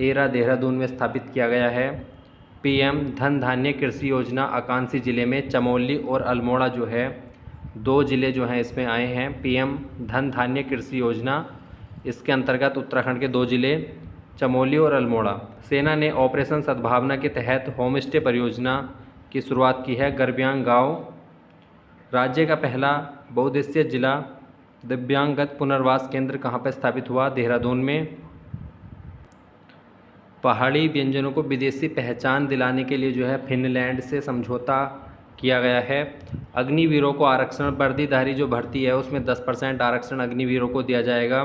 एरा देहरादून में स्थापित किया गया है। PM धन धान्य कृषि योजना आकांक्षी ज़िले में चमोली और अल्मोड़ा जो है 2 ज़िले जो हैं इसमें आए हैं। PM धन धान्य कृषि योजना इसके अंतर्गत उत्तराखंड के 2 ज़िले चमोली और अल्मोड़ा। सेना ने ऑपरेशन सद्भावना के तहत होम स्टे परियोजना की शुरुआत की है गरब्यांग गांव। राज्य का पहला बहुउद्देशीय जिला दिव्यांगत पुनर्वास केंद्र कहाँ पर स्थापित हुआ? देहरादून में। पहाड़ी व्यंजनों को विदेशी पहचान दिलाने के लिए जो है फिनलैंड से समझौता किया गया है। अग्निवीरों को आरक्षण, वर्दीधारी जो भर्ती है उसमें 10% आरक्षण अग्निवीरों को दिया जाएगा।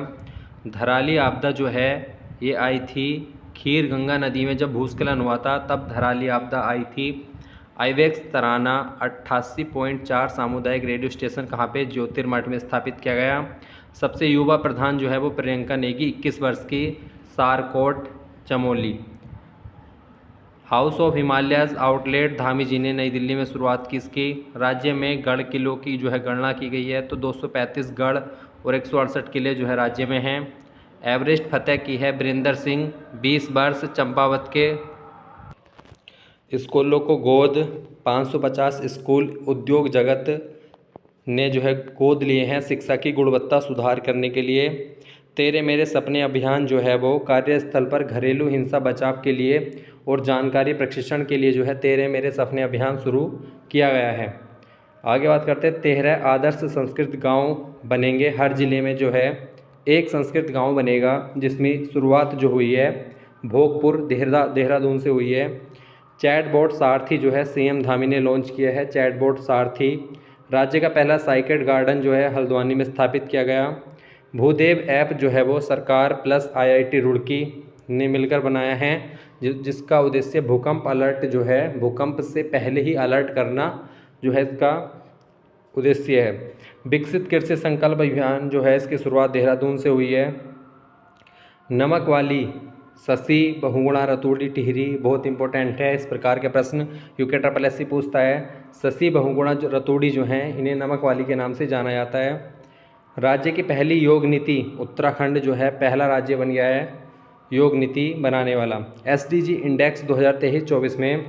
धराली आपदा जो है ये आई थी खीर गंगा नदी में जब भूस्खलन हुआ था तब धराली आपदा आई थी। आईवेक्स तराना 88.4 सामुदायिक रेडियो स्टेशन कहाँ पे? ज्योतिर्मठ में स्थापित किया गया। सबसे युवा प्रधान जो है वो प्रियंका नेगी 21 वर्ष की, Sarkot Chamoli. House of Himalayas outlet Dhami ji ने नई दिल्ली में शुरुआत की इसकी। राज्य में गढ़ किलों की जो है गणना की गई है तो 235 गढ़ और 168 किले जो है राज्य में हैं। एवरेस्ट फतेह की है बीरेंद्र सिंह 20 वर्ष। चंपावत के स्कूलों को गोद 550 स्कूल उद्योग जगत ने जो है गोद लिए हैं शिक्षा की गुणवत्ता सुधार करने के लिए। तेरे मेरे सपने अभियान जो है वो कार्यस्थल पर घरेलू हिंसा बचाव के लिए और जानकारी प्रशिक्षण के लिए जो है तेरे मेरे सपने अभियान शुरू किया गया है। आगे बात करते हैं 13 आदर्श संस्कृत गांव बनेंगे। हर ज़िले में जो है एक संस्कृत गांव बनेगा जिसमें शुरुआत जो हुई है भोगपुर देहरादून से हुई है। चैटबॉट सारथी जो है CM धामी ने लॉन्च किया है। चैटबॉट सारथी। राज्य का पहला साइकेड गार्डन जो है हल्द्वानी में स्थापित किया गया। भूदेव ऐप जो है वो सरकार प्लस IIT रुड़की ने मिलकर बनाया है जिसका उद्देश्य भूकंप अलर्ट जो है भूकंप से पहले ही अलर्ट करना जो है इसका उद्देश्य है। विकसित कृषि संकल्प अभियान जो है इसकी शुरुआत देहरादून से हुई है। नमक वाली ससी बहुगुणा रतूड़ी टिहरी बहुत इंपॉर्टेंट है। इस प्रकार के प्रश्न UKSSC पूछता है। ससी बहुगुणा रतूड़ी जो हैं इन्हें नमक वाली के नाम से जाना जाता है। राज्य की पहली योग नीति उत्तराखंड जो है पहला राज्य बन गया है योग नीति बनाने वाला। SDG इंडेक्स 2023-24 में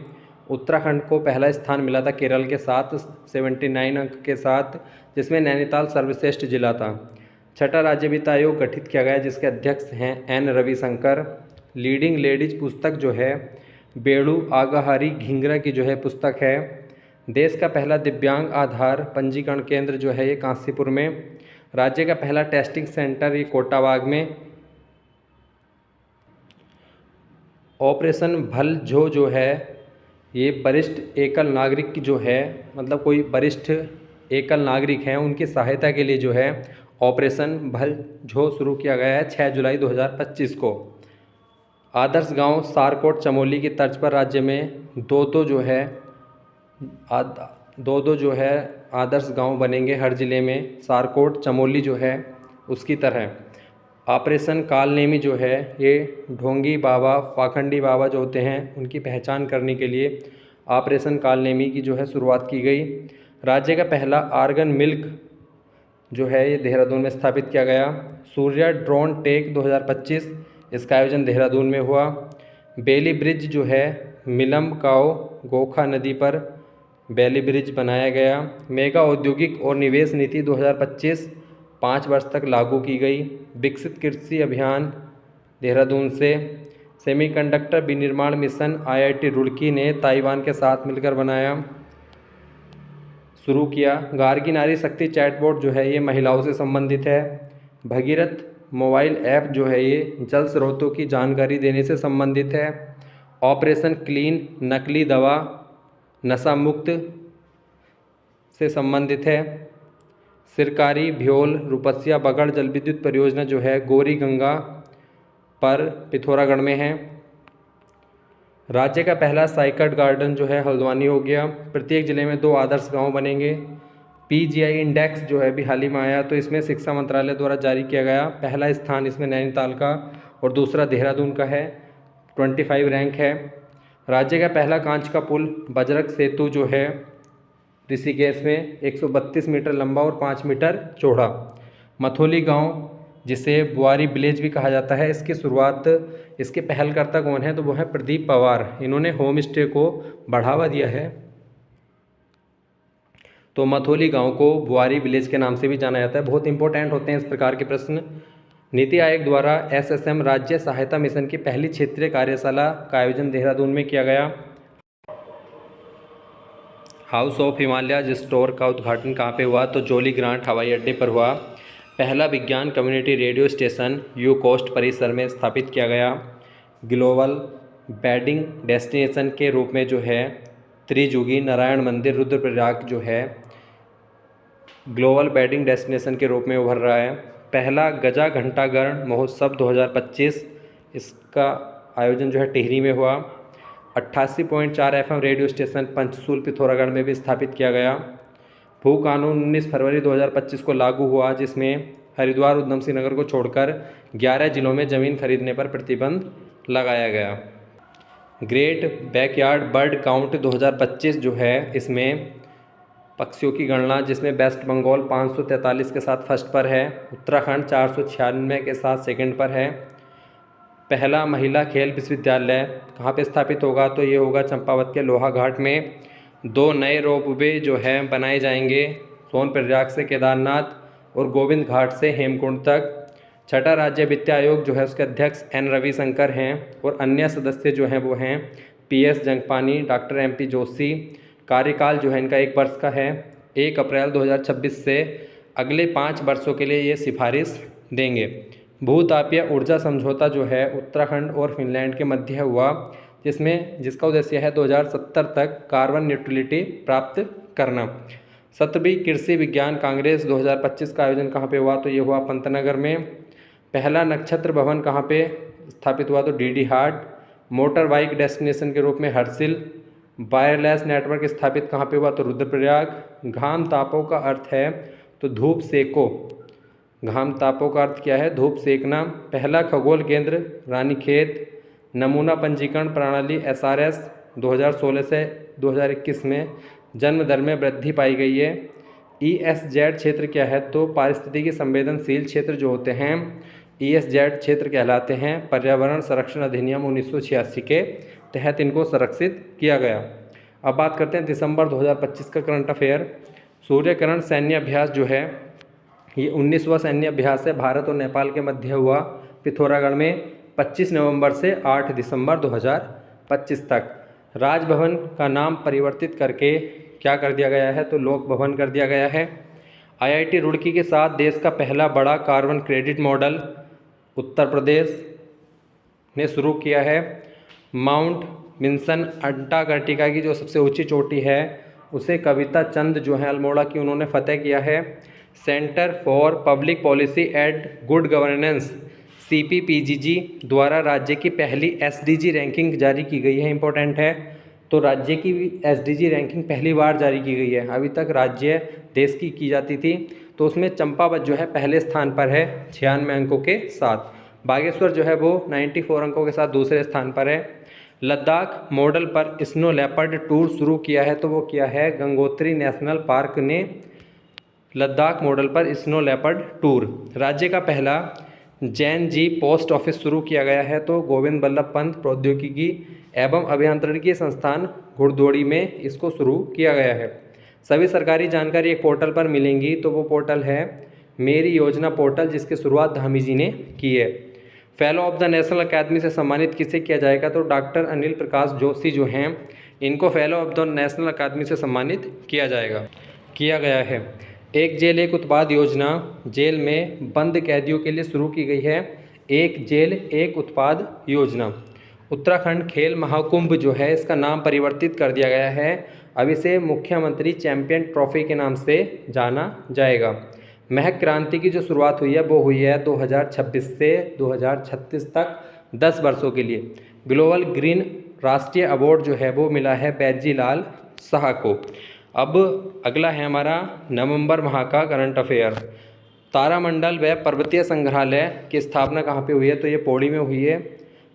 उत्तराखंड को पहला स्थान मिला था केरल के साथ 79 अंक के साथ, जिसमें नैनीताल सर्वश्रेष्ठ जिला था। छठा राज्य वित्त आयोग गठित किया गया जिसके अध्यक्ष हैं N रविशंकर। लीडिंग लेडीज पुस्तक जो है बेड़ू आगाहारी घिंगरा की जो है पुस्तक है। देश का पहला दिव्यांग आधार पंजीकरण केंद्र जो है ये कांसीपुर में। राज्य का पहला टेस्टिंग सेंटर ये कोटाबाग में। ऑपरेशन भल जो है ये वरिष्ठ एकल नागरिक की जो है मतलब कोई वरिष्ठ एकल नागरिक हैं उनकी सहायता के लिए जो है ऑपरेशन भल झो शुरू किया गया है 6 जुलाई 2025 को। आदर्श गांव सारकोट चमोली की तर्ज पर राज्य में दो जो है आदर्श गांव बनेंगे हर ज़िले में। सारकोट चमोली जो है उसकी तरह। ऑपरेशन कालनेमी जो है ये ढोंगी बाबा पाखंडी बाबा जो होते हैं उनकी पहचान करने के लिए ऑपरेशन कालनेमी की जो है शुरुआत की गई। राज्य का पहला आर्गन मिल्क जो है ये देहरादून में स्थापित किया गया। सूर्या ड्रोन टेक 2025 इसका आयोजन देहरादून में हुआ। बेली ब्रिज जो है मिलमकाओ गोखा नदी पर बेली ब्रिज बनाया गया। मेगा औद्योगिक और निवेश नीति 2025 5 वर्ष तक लागू की गई। विकसित कृषि अभियान देहरादून से। सेमीकंडक्टर विनिर्माण मिशन IIT रुड़की ने ताइवान के साथ मिलकर बनाया शुरू किया। गार्गी नारी शक्ति चैटबॉट जो है ये महिलाओं से संबंधित है। भगीरथ मोबाइल ऐप जो है ये जल स्रोतों की जानकारी देने से संबंधित है। ऑपरेशन क्लीन नकली दवा नशा मुक्त से संबंधित है। सिरकारी, भ्योल, रुपसिया, बगड़ जल विद्युत परियोजना जो है गौरी गंगा पर पिथौरागढ़ में है। राज्य का पहला साइकट गार्डन जो है हल्द्वानी हो गया। प्रत्येक जिले में 2 आदर्श गांव बनेंगे। पीजीआई इंडेक्स जो है अभी हाल ही में आया, तो इसमें शिक्षा मंत्रालय द्वारा जारी किया गया। पहला स्थान इसमें नैनीताल का और दूसरा देहरादून का है। 25 रैंक है। राज्य का पहला कांच का पुल बजरंग सेतु जो है ऋषिकेश में 132 मीटर लंबा और 5 मीटर चौड़ा। मथोली गांव जिसे बुआरी विलेज भी कहा जाता है, इसकी शुरुआत, इसके पहलकर्ता कौन है, तो वो है प्रदीप पवार। इन्होंने होम स्टे को बढ़ावा दिया है। तो मथोली गांव को बुआरी विलेज के नाम से भी जाना जाता है। बहुत इंपॉर्टेंट होते हैं इस प्रकार के प्रश्न। नीति आयोग द्वारा एसएसएम राज्य सहायता मिशन की पहली क्षेत्रीय कार्यशाला का आयोजन देहरादून में किया गया। हाउस ऑफ हिमालयज स्टोर का उद्घाटन कहाँ पे हुआ, तो जोली ग्रांट हवाई अड्डे पर हुआ। पहला विज्ञान community radio station U COST परिसर में स्थापित किया गया। ग्लोबल वेडिंग डेस्टिनेशन के रूप में जो है त्रिजुगी नारायण मंदिर रुद्रप्रयाग जो है ग्लोबल वेडिंग डेस्टिनेशन के रूप में उभर रहा है। पहला गजा घंटागण महोत्सव 2025, इसका आयोजन जो है टिहरी में हुआ। 88.4 FM रेडियो स्टेशन पंचसूल पिथौरागढ़ में भी स्थापित किया गया। भू कानून 19 फरवरी 2025 को लागू हुआ, जिसमें हरिद्वार उधम सिंह नगर को छोड़कर 11 जिलों में ज़मीन खरीदने पर प्रतिबंध लगाया गया। ग्रेट बैकयार्ड बर्ड काउंट 2025 जो है, इसमें पक्षियों की गणना, जिसमें वेस्ट बंगाल 543 के साथ फर्स्ट पर है, उत्तराखंड 496 के साथ सेकंड पर है। पहला महिला खेल विश्वविद्यालय कहाँ पे स्थापित होगा, तो ये होगा चंपावत के लोहा घाट में। 2 नए रोपवे जो है बनाए जाएंगे, सोनप्रयाग से केदारनाथ और गोविंद घाट से हेमकुंड तक। छठा राज्य वित्त आयोग जो है उसके अध्यक्ष एन रविशंकर हैं और अन्य सदस्य जो हैं वो हैं PS Jangpani, doctor MP Joshi. कार्यकाल जो है इनका 1 वर्ष का है। 1 अप्रैल 2026 से अगले 5 वर्षों के लिए ये सिफारिश देंगे। भूतापीय ऊर्जा समझौता जो है उत्तराखंड और फिनलैंड के मध्य हुआ, जिसका उद्देश्य है 2070 तक कार्बन न्यूट्रलिटी प्राप्त करना। 7वीं कृषि विज्ञान कांग्रेस 2025 का आयोजन कहाँ पे हुआ, तो ये हुआ पंतनगर में। पहला नक्षत्र भवन कहाँ पे स्थापित हुआ, तो डीडी हाट। मोटर बाइक डेस्टिनेशन के रूप में हर्सिल। वायरलेस नेटवर्क स्थापित कहाँ पे हुआ, तो रुद्रप्रयाग। घाम तापों का अर्थ है तो धूप सेको। घाम तापों का अर्थ क्या है, धूप सेकना। पहला खगोल केंद्र रानीखेत। नमूना पंजीकरण प्रणाली SRS 2016 से 2021 में जन्म दर में वृद्धि पाई गई है। ESZ क्षेत्र क्या है, तो पारिस्थितिकी संवेदनशील क्षेत्र जो होते हैं ESZ क्षेत्र कहलाते हैं। पर्यावरण संरक्षण अधिनियम 1986 के तहत इनको संरक्षित किया गया। अब बात करते हैं दिसंबर 2025 का करंट अफेयर। सूर्यकिरण सैन्य अभ्यास जो है ये 19वां सैन्य अभ्यास है, भारत और नेपाल के मध्य हुआ पिथौरागढ़ में 25 नवंबर से 8 दिसंबर 2025 तक। राजभवन का नाम परिवर्तित करके क्या कर दिया गया है, तो लोक भवन कर दिया गया है। IIT रुड़की के साथ देश का पहला बड़ा carbon credit model Uttar Pradesh ने शुरू किया है। माउंट विंसन अंटार्कटिका की जो सबसे ऊंची चोटी है उसे कविता चंद जो है अल्मोड़ा की, उन्होंने फतेह किया है। Centre for public policy and good governance CPPGG द्वारा राज्य की पहली SDG रैंकिंग जारी की गई है। इंपॉर्टेंट है, तो राज्य की SDG रैंकिंग पहली बार जारी की गई है। अभी तक राज्य देश की जाती थी, तो उसमें चंपावत जो है पहले स्थान पर है 96 अंकों के साथ। बागेश्वर जो है वो 94 अंकों के साथ दूसरे स्थान पर है। लद्दाख मॉडल पर स्नो लेपर्ड टूर शुरू किया है, तो वो किया है गंगोत्री नेशनल पार्क ने लद्दाख मॉडल पर स्नो लेपर्ड टूर। राज्य का पहला जैन जी पोस्ट ऑफिस शुरू किया गया है, तो गोविंद बल्लभ पंत प्रौद्योगिकी एवं अभियांत्रिकी संस्थान घुड़दौड़ी में इसको शुरू किया गया है। सभी सरकारी जानकारी एक पोर्टल पर मिलेंगी, तो वो पोर्टल है मेरी योजना पोर्टल, जिसकी शुरुआत धामी जी ने की है। Fellow of the national academy से सम्मानित किसे किया जाएगा, तो डॉक्टर अनिल प्रकाश जोशी जो हैं इनको fellow of the national academy से सम्मानित किया गया है। एक जेल एक उत्पाद योजना जेल में बंद कैदियों के लिए शुरू की गई है। एक जेल एक उत्पाद योजना। उत्तराखंड खेल महाकुंभ जो है इसका नाम परिवर्तित कर दिया गया है। अब इसे मुख्यमंत्री चैंपियन ट्रॉफी के नाम से जाना जाएगा। महक क्रांति की जो शुरुआत हुई है वो हुई है 2026 से 2036 तक 10 वर्षों के लिए। ग्लोबल ग्रीन राष्ट्रीय अवार्ड जो है वो मिला है बैजी लाल साह को। अब अगला है हमारा नवंबर माह का करंट अफेयर। तारामंडल व पर्वतीय संग्रहालय की स्थापना कहाँ पे हुई है? तो ये पौड़ी में हुई है।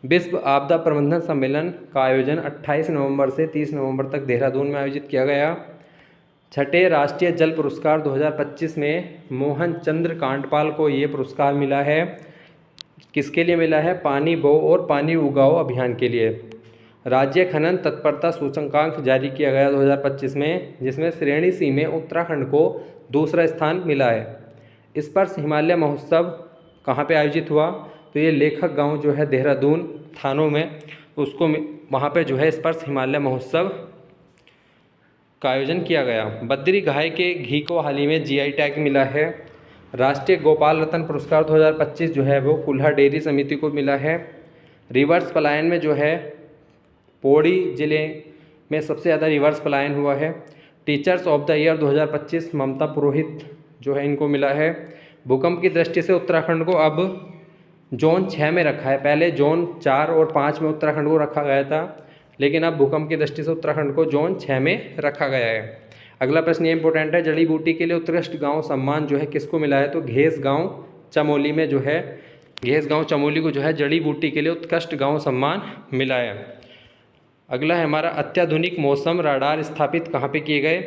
विश्व आपदा प्रबंधन सम्मेलन का आयोजन 28 नवंबर से 30 नवंबर तक देहरादून में आयोजित किया गया। छठे राष्ट्रीय जल पुरस्कार 2025 में मोहन चंद्र कांडपाल को ये पुरस्कार मिला है। किसके लिए मिला है? पानी बो और पानी उगाओ अभियान के लिए। राज्य खनन तत्परता सूचकांक जारी किया गया 2025 में, जिसमें श्रेणी सी में उत्तराखंड को दूसरा स्थान मिला है। स्पर्श हिमालय महोत्सव कहाँ पे आयोजित हुआ? तो ये लेखक गांव जो है देहरादून थानों में, उसको वहाँ पे जो है स्पर्श हिमालय महोत्सव का आयोजन किया गया। बद्री गाय के घी को हाल ही में जीआई टैग मिला है। राष्ट्रीय गोपाल रत्न पुरस्कार 2025 जो है वो कुल्हा डेयरी समिति को मिला है। रिवर्स पलायन में जो है पौड़ी जिले में सबसे ज़्यादा रिवर्स पलायन हुआ है। टीचर्स ऑफ द ईयर 2025 ममता पुरोहित जो है इनको मिला है। भूकंप की दृष्टि से उत्तराखंड को अब जोन 6 में रखा है। पहले जोन 4 और 5 में उत्तराखंड को रखा गया था, लेकिन अब भूकंप की दृष्टि से उत्तराखंड को जोन 6 में रखा गया है। अगला प्रश्न ये इंपॉर्टेंट है, जड़ी बूटी के लिए उत्कृष्ट गांव सम्मान जो है किसको मिला है? तो घेस गांव चमोली में जो है, घेस गांव चमोली को जो है जड़ी बूटी के लिए उत्कृष्ट गांव सम्मान मिला है। अगला है हमारा अत्याधुनिक मौसम राडार स्थापित कहाँ पे किए गए?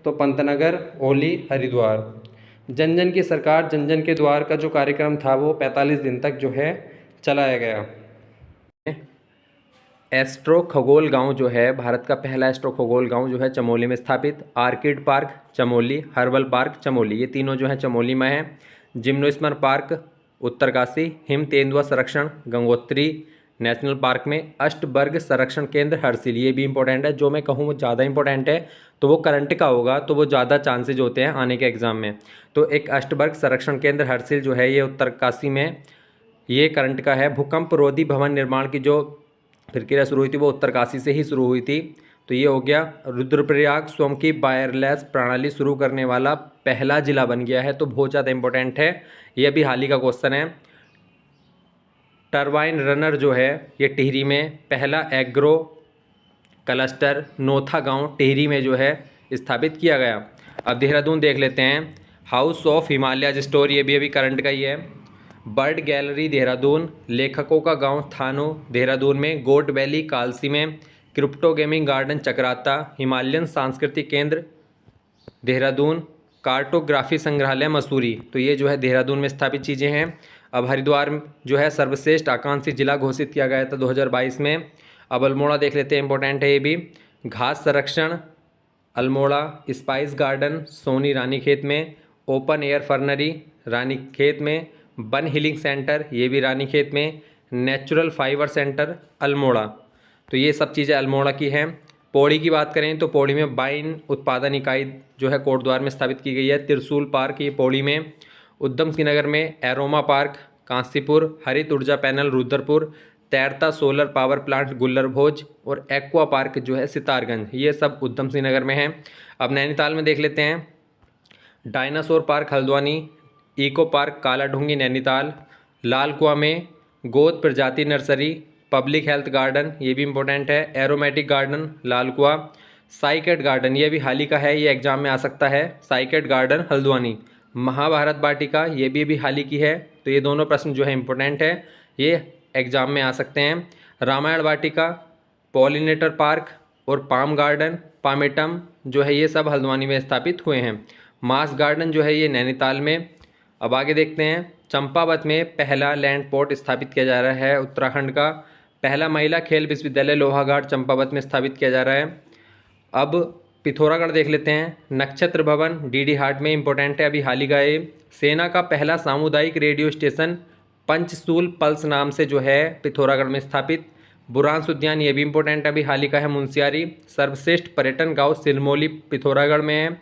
तो पंतनगर, ओली, हरिद्वार। जन जन की सरकार जन जन के द्वार का जो कार्यक्रम था वो 45 दिन तक जो है चलाया गया। एस्ट्रो खगोल गांव जो है भारत का पहला एस्ट्रो खगोल गांव जो है चमोली में स्थापित। Orchid park Chamoli, herbal park Chamoli, ये तीनों जो है चमोली में है। जिम्नोस्मर पार्क उत्तरकाशी, हिम तेंदुआ संरक्षण गंगोत्री नेशनल पार्क में। अष्टवर्ग संरक्षण केंद्र हरसिल, ये भी इंपॉर्टेंट है। जो मैं कहूँ वो ज़्यादा इंपॉर्टेंट है तो वो करंट का होगा, तो वो ज़्यादा चांसेज होते हैं आने के एग्जाम में। तो एक अष्टवर्ग संरक्षण केंद्र हरसिल जो है ये उत्तरकाशी में, ये करंट का है। भूकंप रोधी भवन निर्माण की जो प्रक्रिया शुरू हुई थी वो उत्तरकाशी से ही शुरू हुई थी, तो ये हो गया। रुद्रप्रयाग स्वयं की वायरलेस प्रणाली शुरू करने वाला पहला जिला बन गया है, तो बहुत ज़्यादा इंपॉर्टेंट है। ये भी हाल ही का क्वेश्चन है। टरबाइन रनर जो है ये टिहरी में पहला एग्रो क्लस्टर नोथा गांव टिहरी में जो है स्थापित किया गया। अब देहरादून देख लेते हैं। हाउस ऑफ हिमालय स्टोर, ये भी अभी करंट का ही है। बर्ड गैलरी देहरादून, लेखकों का गांव थानो देहरादून में। गोट वैली कालसी में। Crypto gaming garden Chakrata. Himalayan सांस्कृतिक केंद्र देहरादून। कार्टोग्राफी संग्रहालय मसूरी, तो ये जो है देहरादून में स्थापित चीज़ें हैं। अब हरिद्वार जो है सर्वश्रेष्ठ आकांक्षी जिला घोषित किया गया था 2022 में। अब अल्मोड़ा देख लेते हैं, इंपॉर्टेंट है ये भी। घास संरक्षण अल्मोड़ा। स्पाइस गार्डन सोनी रानीखेत में। ओपन एयर फर्नरी रानीखेत में। वन हीलिंग सेंटर ये भी रानीखेत में। नेचुरल फाइबर सेंटर अल्मोड़ा, तो ये सब चीज़ें अल्मोड़ा की हैं। पौड़ी की बात करें तो पौड़ी में वाइन उत्पादन इकाई जो है कोटद्वार में स्थापित की गई है। त्रिशूल पार्क ये पौड़ी में। उधम सिंह नगर में एरोमा पार्क कांसीपुर। हरित ऊर्जा पैनल रुद्रपुर। तैरता सोलर पावर प्लांट गुल्लरभोज और एक्वा पार्क जो है सितारगंज, ये सब उधम सिंह नगर में है। अब नैनीताल में देख लेते हैं। Dinosaur park Haldwani. Eco park Kaladhungi Nainital. Lal Kuan में गोद प्रजाति नर्सरी। पब्लिक हेल्थ गार्डन ये भी इंपॉर्टेंट है। एरोमेटिक गार्डन लाल कुआं। साइकेट गार्डन ये भी हाल ही का है, ये एग्जाम में आ सकता है। Cycad garden Haldwani. महाभारत वाटिका ये भी हाल ही की है, तो ये दोनों प्रश्न जो है इंपॉर्टेंट है, ये एग्जाम में आ सकते हैं। रामायण वाटिका, पॉलिनेटर पार्क और पाम गार्डन पामेटम जो है ये सब हल्द्वानी में स्थापित हुए हैं। मास गार्डन जो है ये नैनीताल में। अब आगे देखते हैं। चंपावत में पहला लैंड पोर्ट स्थापित किया जा रहा है उत्तराखंड का। पहला महिला खेल विश्वविद्यालय लोहाघाट चंपावत में स्थापित किया जा रहा है। अब पिथौरागढ़ देख लेते हैं। नक्षत्र भवन डीडी हाट में इंपॉर्टेंट है, अभी हाल ही का ये। सेना का पहला सामुदायिक रेडियो स्टेशन पंचसूल पल्स नाम से जो है पिथौरागढ़ में स्थापित। बुरांस उद्यान ये भी इंपॉर्टेंट है, अभी हाल ही का है मुंसियारी। सर्वश्रेष्ठ पर्यटन गांव सिरमौली पिथौरागढ़ में है।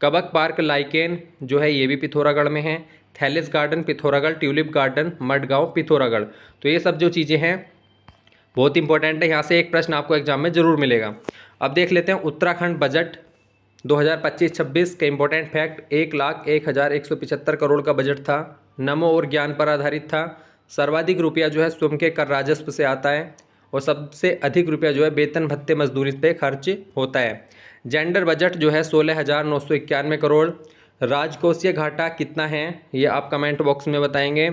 कबक पार्क लाइकेन जो है ये भी पिथौरागढ़ में है। थैलिस garden Pithoragarh. Tulip garden Madgaon Pithoragarh, तो ये सब जो चीज़ें हैं बहुत इंपॉर्टेंट है, यहाँ से एक प्रश्न आपको एग्जाम में जरूर मिलेगा। अब देख लेते हैं उत्तराखंड बजट 2025-26 के इम्पोर्टेंट फैक्ट, 1,01,175 करोड़ का बजट था। नमो और ज्ञान पर आधारित था। सर्वाधिक रुपया जो है स्वयं के कर राजस्व से आता है और सबसे अधिक रुपया जो है वेतन भत्ते मजदूरी पे खर्च होता है। जेंडर बजट जो है 16,991 करोड़। राजकोषीय घाटा कितना है ये आप कमेंट बॉक्स में बताएंगे।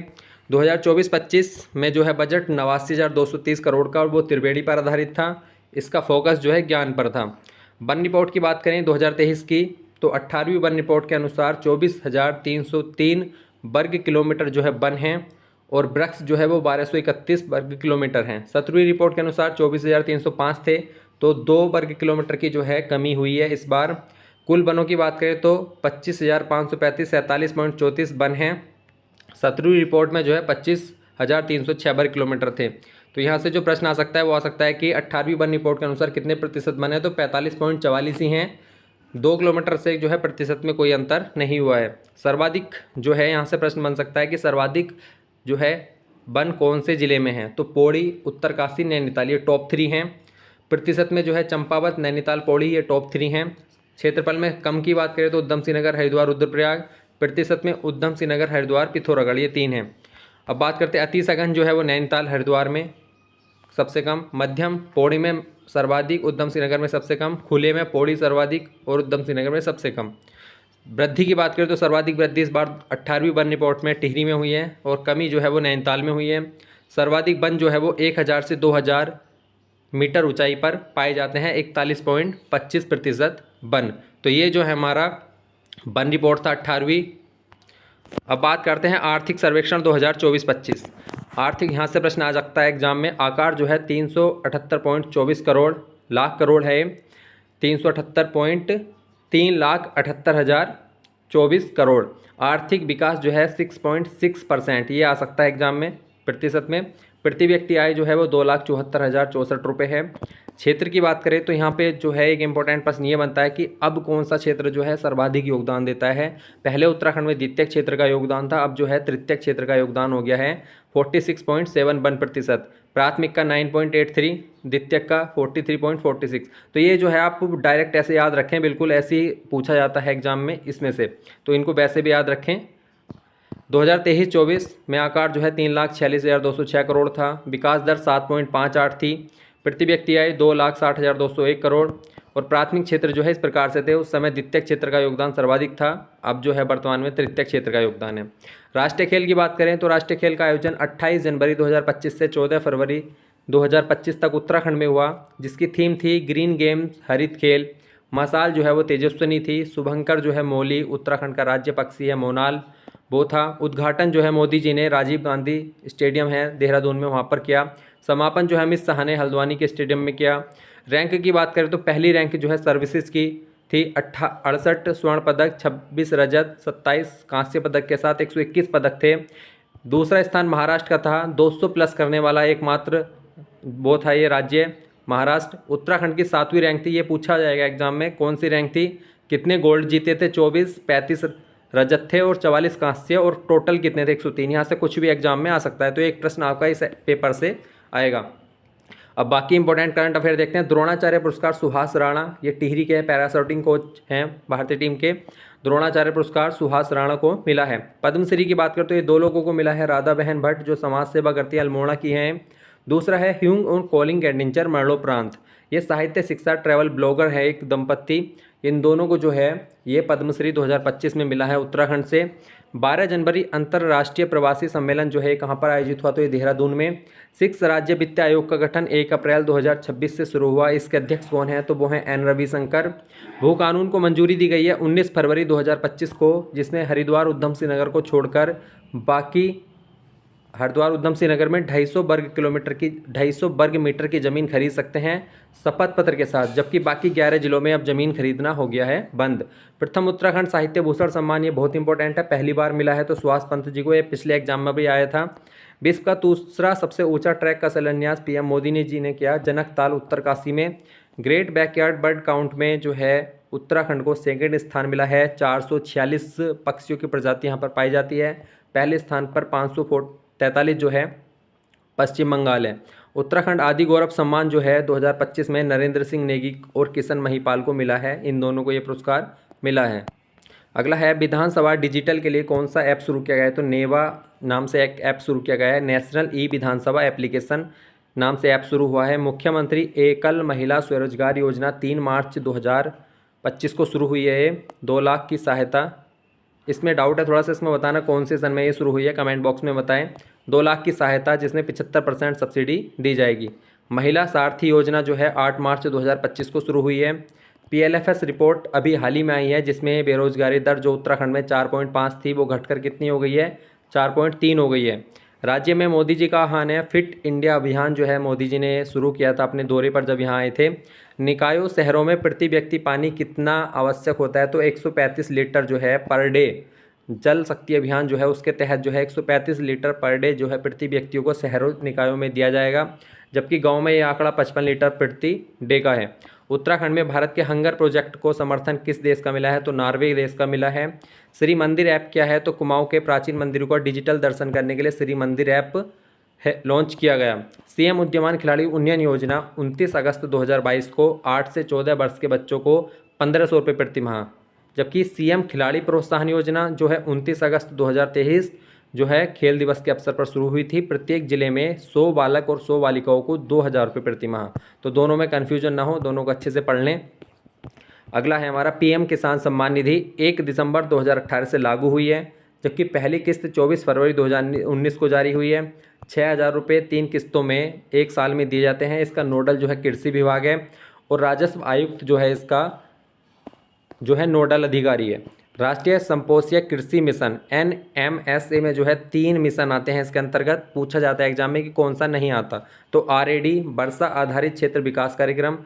2024-25 में जो है बजट 89,230 करोड़ का और वो त्रिवेणी पर आधारित था। इसका फोकस जो है ज्ञान पर था। वन रिपोर्ट की बात करें 2023 की तो 18वीं वन रिपोर्ट के अनुसार 24,303 वर्ग किलोमीटर जो है वन हैं और वृक्ष जो है वो 1231 वर्ग किलोमीटर हैं। 17वीं रिपोर्ट के अनुसार 24,305 थे तो 2 वर्ग किलोमीटर की जो है कमी हुई है इस बार। कुल वनों की बात करें तो 25,535 47.34 वन हैं। 17वीं रिपोर्ट में जो है 25,306 वर्ग किलोमीटर थे। तो यहाँ से जो प्रश्न आ सकता है वो आ सकता है कि 18वीं वन रिपोर्ट के अनुसार कितने प्रतिशत वन है, तो 45.44 ही हैं। 2 किलोमीटर से जो है प्रतिशत में कोई अंतर नहीं हुआ है। सर्वाधिक जो है यहाँ से प्रश्न बन सकता है कि सर्वाधिक जो है वन कौन से ज़िले में है, तो पौड़ी, उत्तरकाशी, नैनीताल ये टॉप 3 हैं। प्रतिशत में जो है चंपावत, नैनीताल, पौड़ी ये टॉप 3 हैं। क्षेत्रफल में कम की बात करें तो उधम सिंह नगर, हरिद्वार, रुद्रप्रयाग। प्रतिशत में उधम सिंह नगर, हरिद्वार, पिथौरागढ़ ये 3 हैं। अब बात करते हैं अति सघन जो है वो नैनीताल, हरिद्वार में सबसे कम, मध्यम पौड़ी में सर्वाधिक, उधम सिंह नगर में सबसे कम, खुले में पौड़ी सर्वाधिक और उधम सिंह नगर में सबसे कम। वृद्धि की बात करें तो सर्वाधिक वृद्धि इस बार 18वीं वन रिपोर्ट में टिहरी में हुई है और कमी जो है वो नैनीताल में हुई है। सर्वाधिक वन जो है वो 1,000 से 2,000 मीटर ऊंचाई पर पाए जाते हैं, 41.25% वन। तो ये जो है हमारा वन रिपोर्ट था 18वीं। अब बात करते हैं आर्थिक सर्वेक्षण 2024-25। आर्थिक यहाँ से प्रश्न आ सकता है एग्जाम में। आकार जो है 378.24 करोड़ लाख करोड़ है, 378,378,024 करोड़। आर्थिक विकास जो है 6.6% ये आ सकता है एग्जाम में प्रतिशत में। प्रति व्यक्ति आय जो है वो 2,74,064 रुपये है। क्षेत्र की बात करें तो यहाँ पे जो है एक इम्पोर्टेंट प्रश्न ये बनता है कि अब कौन सा क्षेत्र जो है सर्वाधिक योगदान देता है। पहले उत्तराखंड में द्वितीय क्षेत्र का योगदान था, अब जो है तृतीय क्षेत्र का योगदान हो गया है 46.71%। प्राथमिक का 9.83, द्वितीयक का 43.46। तो ये जो है आप डायरेक्ट ऐसे याद रखें, बिल्कुल ऐसे ही पूछा जाता है एग्जाम में इसमें से, तो इनको वैसे भी याद रखें। 2023-24 में आकार जो है 3,46,206 करोड़ था। विकास दर 7.58 थी। प्रति व्यक्ति आय 2,60,201 करोड़। और प्राथमिक क्षेत्र जो है इस प्रकार से थे, उस समय द्वितीय क्षेत्र का योगदान सर्वाधिक था, अब जो है वर्तमान में तृतीय क्षेत्र का योगदान है। राष्ट्रीय खेल की बात करें तो राष्ट्रीय खेल का आयोजन 28 जनवरी 2025 से 14 फरवरी 2025 तक उत्तराखंड में हुआ, जिसकी थीम थी ग्रीन गेम्स, हरित खेल। मसाल जो है वो तेजस्विनी थी। शुभंकर जो है मौली, उत्तराखंड का राज्य पक्षी है मोनाल, वो था। उद्घाटन जो है मोदी जी ने राजीव गांधी स्टेडियम है देहरादून में वहाँ पर किया। समापन जो है अमित शाह ने हल्द्वानी के स्टेडियम में किया। रैंक की बात करें तो पहली रैंक जो है सर्विसेज की थी, 68 स्वर्ण पदक, 26 रजत, 27 कांस्य पदक के साथ 121 पदक थे। दूसरा स्थान महाराष्ट्र का था, 200 प्लस करने वाला एकमात्र वो था ये राज्य महाराष्ट्र। उत्तराखंड की 7वीं रैंक थी। ये पूछा जाएगा एग्जाम में कौन सी रैंक थी, कितने गोल्ड जीते थे, 24, 35 रजत थे और 44 कांस्य, और टोटल कितने थे 103। यहाँ से कुछ भी एग्जाम में आ सकता है, तो एक प्रश्न आपका इस पेपर से आएगा। अब बाकी इंपॉर्टेंट करंट अफेयर देखते हैं। द्रोणाचार्य पुरस्कार सुहास राणा, ये टिहरी के पैराशूटिंग कोच हैं भारतीय टीम के। द्रोणाचार्य पुरस्कार सुहास राणा को मिला है। पद्मश्री की बात करें तो ये 2 लोगों को मिला है। राधा बहन भट्ट जो समाज सेवा करती है, अल्मोड़ा की हैं। दूसरा है ह्यूंग और कॉलिंग एडवेंचर मरणोपरांत, ये साहित्य, शिक्षा, ट्रैवल ब्लॉगर है एक दंपत्ति। इन दोनों को जो है ये पद्मश्री 2025 में मिला है उत्तराखंड से। 12 जनवरी अंतर्राष्ट्रीय प्रवासी सम्मेलन जो है कहाँ पर आयोजित हुआ, तो ये देहरादून में। 6 राज्य वित्त आयोग का गठन 1 अप्रैल 2026 से शुरू हुआ। इसके अध्यक्ष कौन है, तो वो हैं एन रविशंकर। भू कानून को मंजूरी दी गई है 19 फरवरी 2025 को, जिसमें हरिद्वार उधम सिंह नगर को छोड़कर बाकी हरिद्वार उधम सिंह नगर में 250 वर्ग मीटर की ज़मीन खरीद सकते हैं शपथ पत्र के साथ, जबकि बाकी 11 जिलों में अब ज़मीन खरीदना हो गया है बंद। प्रथम उत्तराखंड साहित्य भूषण सम्मान, ये बहुत इंपॉर्टेंट है, पहली बार मिला है तो सुहास पंत जी को। ये पिछले एग्जाम में भी आया था। विश्व का दूसरा सबसे ऊंचा ट्रैक का शिलान्यास पीएम मोदी जी ने किया, जनक ताल उत्तरकाशी में। ग्रेट बैकयार्ड बर्ड काउंट में जो है उत्तराखंड को सेकेंड स्थान मिला है। 446 पक्षियों की प्रजाति यहाँ पर पाई जाती है। पहले स्थान पर 543 जो है पश्चिम बंगाल है। उत्तराखंड आदि गौरव सम्मान जो है 2025 में नरेंद्र सिंह नेगी और किशन महिपाल को मिला है, इन दोनों को ये पुरस्कार मिला है। अगला है विधानसभा डिजिटल के लिए कौन सा ऐप शुरू किया गया है, तो नेवा नाम से एक ऐप शुरू किया गया है। नेशनल ई विधानसभा एप्लीकेशन नाम से ऐप शुरू हुआ है। मुख्यमंत्री एकल महिला स्वरोजगार योजना 3 मार्च 2025 को शुरू हुई है। ये 2 लाख की सहायता, इसमें डाउट है थोड़ा सा, इसमें बताना कौन से सन में ये शुरू हुई है, कमेंट बॉक्स में बताएं। 2 लाख की सहायता जिसमें 75% सब्सिडी दी जाएगी। महिला सारथी योजना जो है 8 मार्च 2025 को शुरू हुई है। PLFS रिपोर्ट अभी हाल ही में आई है जिसमें बेरोजगारी दर जो उत्तराखंड में 4.5 थी वो घटकर कितनी हो गई है, 4.3 हो गई है। राज्य में मोदी जी का आह्वान है, फिट इंडिया अभियान जो है मोदी जी ने शुरू किया था अपने दौरे पर जब यहाँ आए थे। निकायों शहरों में प्रति व्यक्ति पानी कितना आवश्यक होता है, तो 135 लीटर जो है पर डे। जल शक्ति अभियान जो है उसके तहत जो है 135 लीटर पर डे जो है प्रति व्यक्तियों को शहरों निकायों में दिया जाएगा, जबकि गांव में ये आंकड़ा 55 लीटर प्रति डे का है। उत्तराखंड में भारत के हंगर प्रोजेक्ट को समर्थन किस देश का मिला है, तो नॉर्वे देश का मिला है। श्री मंदिर ऐप क्या है, तो कुमाऊं के प्राचीन मंदिरों का डिजिटल दर्शन करने के लिए श्री मंदिर ऐप है लॉन्च किया गया। सीएम उद्यमान खिलाड़ी उन्नयन योजना 29 अगस्त 2022 को 8 से 14 वर्ष के बच्चों को 1500 रुपये प्रति माह, जबकि सीएम खिलाड़ी प्रोत्साहन योजना जो है 29 अगस्त 2023 जो है खेल दिवस के अवसर पर शुरू हुई थी। प्रत्येक जिले में 100 बालक और 100 बालिकाओं को 2000 रुपये प्रति माह, तो दोनों में कन्फ्यूजन ना हो, दोनों को अच्छे से पढ़ लें। अगला है हमारा PM किसान सम्मान निधि 1 दिसंबर 2018 से लागू हुई है, जबकि पहली किस्त 24 फरवरी 2019 को जारी हुई है। 6000 रुपये 3 किस्तों में 1 साल में दिए जाते हैं। इसका नोडल जो है कृषि विभाग है और राजस्व आयुक्त जो है इसका जो है नोडल अधिकारी है। राष्ट्रीय संपोषीय कृषि मिशन NMSA में जो है 3 मिशन आते हैं इसके अंतर्गत, पूछा जाता है एग्जाम में कि कौन सा नहीं आता, तो RAD वर्षा आधारित क्षेत्र विकास कार्यक्रम,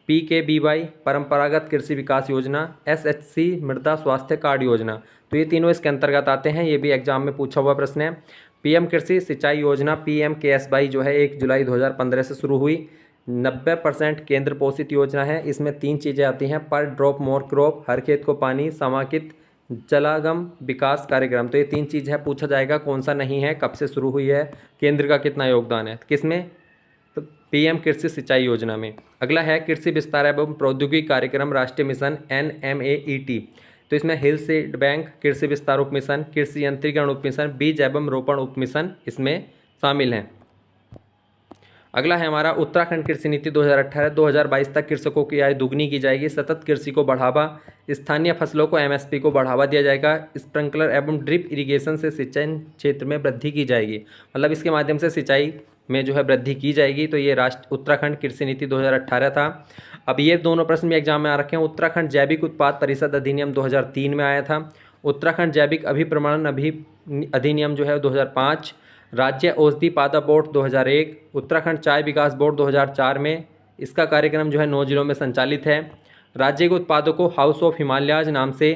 PKBY परंपरागत कृषि विकास योजना, SHC मृदा स्वास्थ्य कार्ड योजना, तो ये तीनों इसके अंतर्गत आते हैं। ये भी एग्जाम में पूछा हुआ प्रश्न है। PM कृषि सिंचाई योजना PMKSY जो है 1 जुलाई 2015 से शुरू हुई। 90% केंद्र पोषित योजना है। इसमें 3 चीज़ें आती हैं, पर ड्रॉप मोर क्रॉप, हर खेत को पानी, समाकित जलागम विकास कार्यक्रम, तो ये 3 चीज़ है। पूछा जाएगा कौन सा नहीं है, कब से शुरू हुई है, केंद्र का कितना योगदान है, किसमें, तो PM कृषि सिंचाई योजना में। अगला है कृषि विस्तार एवं प्रौद्योगिकी कार्यक्रम राष्ट्रीय मिशन NMAET, तो इसमें हिल सीड बैंक कृषि विस्तार उप मिशन, कृषि यंत्रीकरण उप मिशन, बीज एवं रोपण उप मिशन इसमें शामिल हैं। अगला है हमारा उत्तराखंड कृषि नीति 2018-2022 तक कृषकों की आय दुगनी की जाएगी। सतत कृषि को बढ़ावा, स्थानीय फसलों को MSP को बढ़ावा दिया जाएगा। स्प्रिंकलर एवं ड्रिप इरिगेशन से सिंचाई क्षेत्र में वृद्धि की जाएगी, मतलब इसके माध्यम से सिंचाई में जो है वृद्धि की जाएगी। तो ये उत्तराखंड कृषि नीति 2018 था। अब ये दोनों प्रश्न भी एग्जाम में आ रखे हैं। उत्तराखंड जैविक उत्पाद परिषद अधिनियम 2003 में आया था। उत्तराखंड जैविक अभिप्रमाणन अधिनियम जो है 2005। राज्य औषधि पादप बोर्ड 2001। उत्तराखंड चाय विकास बोर्ड 2004 में इसका कार्यक्रम जो है 9 जिलों में संचालित है। राज्य के उत्पादों को हाउस ऑफ हिमालयाज नाम से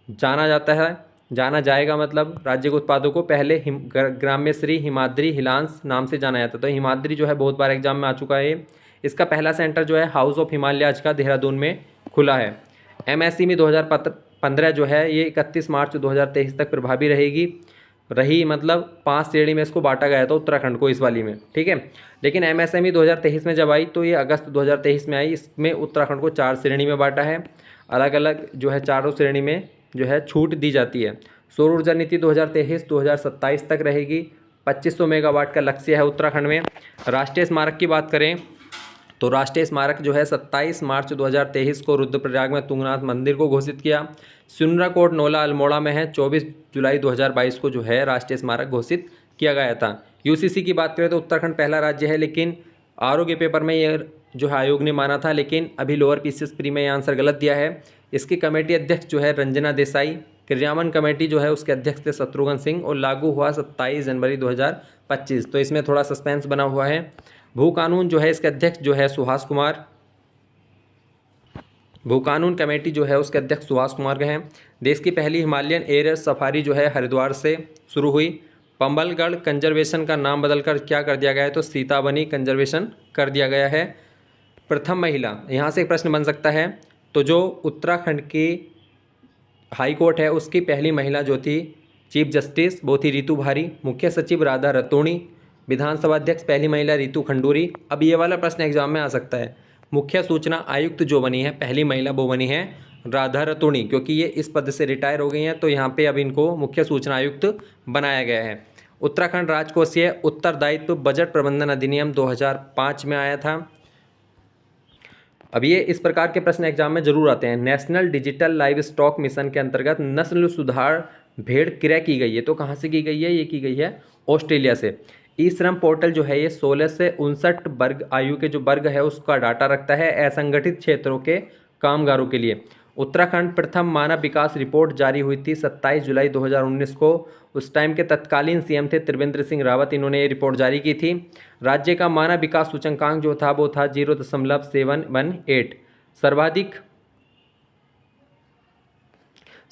जाना जाता है, जाना जाएगा, मतलब राज्य के उत्पादों को पहले ग्राम्यश्री हिमाद्री हिलांस नाम से जाना जाता है। तो हिमाद्री जो है बहुत बार एग्जाम में आ चुका है। इसका पहला सेंटर जो है हाउस ऑफ हिमालयाज का देहरादून में खुला है। MSCME 2015 जो है ये 31 मार्च 2023 तक प्रभावी रही, मतलब 5 श्रेणी में इसको बांटा गया था उत्तराखंड को इस वाली में, ठीक है। लेकिन MSME 2023 में जब आई तो ये अगस्त 2023 में आई। इसमें उत्तराखंड को 4 श्रेणी में बांटा है, अलग अलग जो है चारों श्रेणी में जो है छूट दी जाती है। सौर ऊर्जा नीति 2023-2027 तक रहेगी। 2500 मेगावाट का लक्ष्य है उत्तराखंड में। राष्ट्रीय स्मारक की बात करें तो राष्ट्रीय स्मारक जो है 27 मार्च 2023 को रुद्रप्रयाग में तुंगनाथ मंदिर को घोषित किया। सुनराकोट नोला अल्मोड़ा में है। 24 जुलाई 2022 को जो है राष्ट्रीय स्मारक घोषित किया गया था। UCC की बात करें तो उत्तराखंड पहला राज्य है, लेकिन आरोग्य पेपर में ये जो है आयोग ने माना था, लेकिन अभी लोअर पीसीएस प्री में ये आंसर गलत दिया है। इसकी कमेटी अध्यक्ष जो है रंजना देसाई, क्रियान्वयन कमेटी जो है उसके अध्यक्ष थे शत्रुघ्न सिंह, और लागू हुआ 27 जनवरी 2025। तो इसमें थोड़ा सस्पेंस बना हुआ है। भू कानून जो है इसके अध्यक्ष जो है सुहास कुमार, भू कानून कमेटी जो है उसके अध्यक्ष सुहास कुमार हैं। देश की पहली हिमालयन एयर सफारी जो है हरिद्वार से शुरू हुई। पंबलगढ़ कंजर्वेशन का नाम बदलकर क्या कर दिया गया है, तो सीताबनी कंजर्वेशन कर दिया गया है। प्रथम महिला, यहाँ से एक प्रश्न बन सकता है, तो जो उत्तराखंड की हाई कोर्ट है उसकी पहली महिला जो थी चीफ जस्टिस वो थी रितु भारी। मुख्य सचिव राधा रतोणी, विधानसभा अध्यक्ष पहली महिला रितु खंडूरी। अब ये वाला प्रश्न एग्जाम में आ सकता है। मुख्य सूचना आयुक्त जो बनी है पहली महिला वो बनी है राधा रतूड़ी, क्योंकि ये इस पद से रिटायर हो गई हैं, तो यहाँ पे अब इनको मुख्य सूचना आयुक्त बनाया गया है। उत्तराखंड राजकोषीय उत्तरदायित्व बजट प्रबंधन अधिनियम 2005 में आया था। अब ये इस प्रकार के प्रश्न एग्जाम में जरूर आते हैं। National digital live stock mission के अंतर्गत नस्ल सुधार भेड़ क्रय की गई है, तो कहाँ से की गई है? ये की गई है ऑस्ट्रेलिया से। ई श्रम पोर्टल जो है ये 16 से 59 वर्ग आयु के जो वर्ग है उसका डाटा रखता है असंगठित क्षेत्रों के कामगारों के लिए। उत्तराखंड प्रथम मानव विकास रिपोर्ट जारी हुई थी 27 जुलाई 2019 को। उस टाइम के तत्कालीन सीएम थे त्रिवेंद्र सिंह रावत, इन्होंने ये रिपोर्ट जारी की थी। राज्य का मानव विकास सूचकांक जो था वो था 0.718।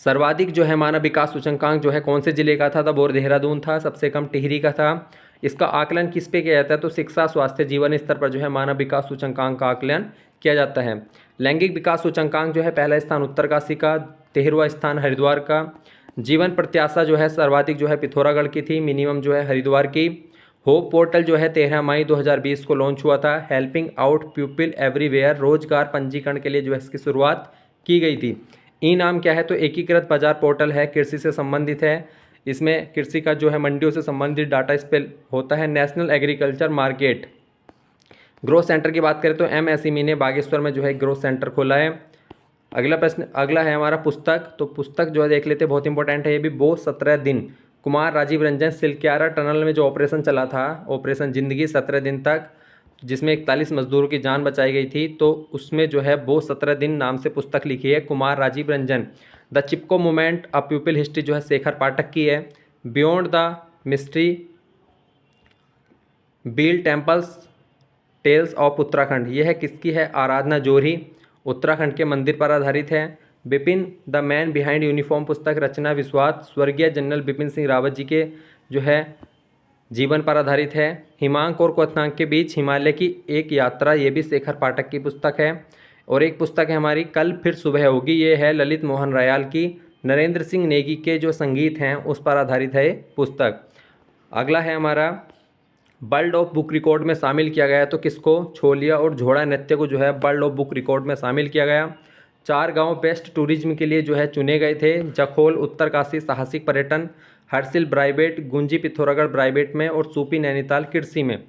सर्वाधिक जो है मानव विकास सूचकांक जो है कौन से जिले का था? वो देहरादून था। सबसे कम टिहरी का था। इसका आकलन किस पे किया जाता है? तो शिक्षा, स्वास्थ्य, जीवन स्तर पर जो है मानव विकास सूचकांक का आकलन किया जाता है। लैंगिक विकास सूचकांक जो है पहला स्थान उत्तरकाशी का, 13वां स्थान हरिद्वार का। जीवन प्रत्याशा जो है सर्वाधिक जो है पिथौरागढ़ की थी, मिनिमम जो है हरिद्वार की। होप पोर्टल जो है 13 मई 2020 को लॉन्च हुआ था। हेल्पिंग आउट पीपल एवरीवेयर रोजगार पंजीकरण के लिए जो है इसकी शुरुआत की गई थी। ई नाम क्या है? तो एकीकृत बाजार पोर्टल है, कृषि से संबंधित है। इसमें कृषि का जो है मंडियों से संबंधित डाटा इस पर होता है। National agriculture market growth centre की बात करें तो MSME ने बागेश्वर में जो है ग्रोथ सेंटर खोला है। अगला प्रश्न अगला है हमारा पुस्तक। तो पुस्तक जो है देख लेते हैं, बहुत इंपॉर्टेंट है ये भी। वो 17 दिन कुमार राजीव रंजन सिलक्यारा टनल में जो ऑपरेशन चला था, ऑपरेशन जिंदगी 17 दिन तक, जिसमें 41 मजदूरों की जान बचाई गई थी, तो उसमें जो है वो 17 दिन नाम से पुस्तक लिखी है Kumar Rajiv Ranjan. The Chipko movement a people history जो है शेखर पाठक की है। Beyond the mystery veil temples tales of Uttarakhand ये है किसकी है? आराधना जोरी। उत्तराखंड के मंदिर पर आधारित है। Bipin the man behind uniform पुस्तक रचना विश्वास स्वर्गीय जनरल बिपिन सिंह रावत जी के जो है जीवन पर आधारित है। हिमांक और क्वथनांक के बीच हिमालय की एक यात्रा ये भी शेखर पाठक की पुस्तक है। और एक पुस्तक है हमारी कल फिर सुबह होगी, ये है ललित मोहन रायाल की। नरेंद्र सिंह नेगी के जो संगीत हैं उस पर आधारित है पुस्तक। अगला है हमारा वर्ल्ड ऑफ बुक रिकॉर्ड में शामिल किया गया, तो किसको? छोलिया और झोड़ा नृत्य को जो है वर्ल्ड ऑफ बुक रिकॉर्ड में शामिल किया गया। 4 गांव बेस्ट टूरिज्म के लिए जो है चुने गए थे। जखोल उत्तरकाशी साहसिक पर्यटन, हरसिल ब्राइबेट, गुंजी पिथौरागढ़ ब्राइबेट में और सूपी नैनीताल कृषि में।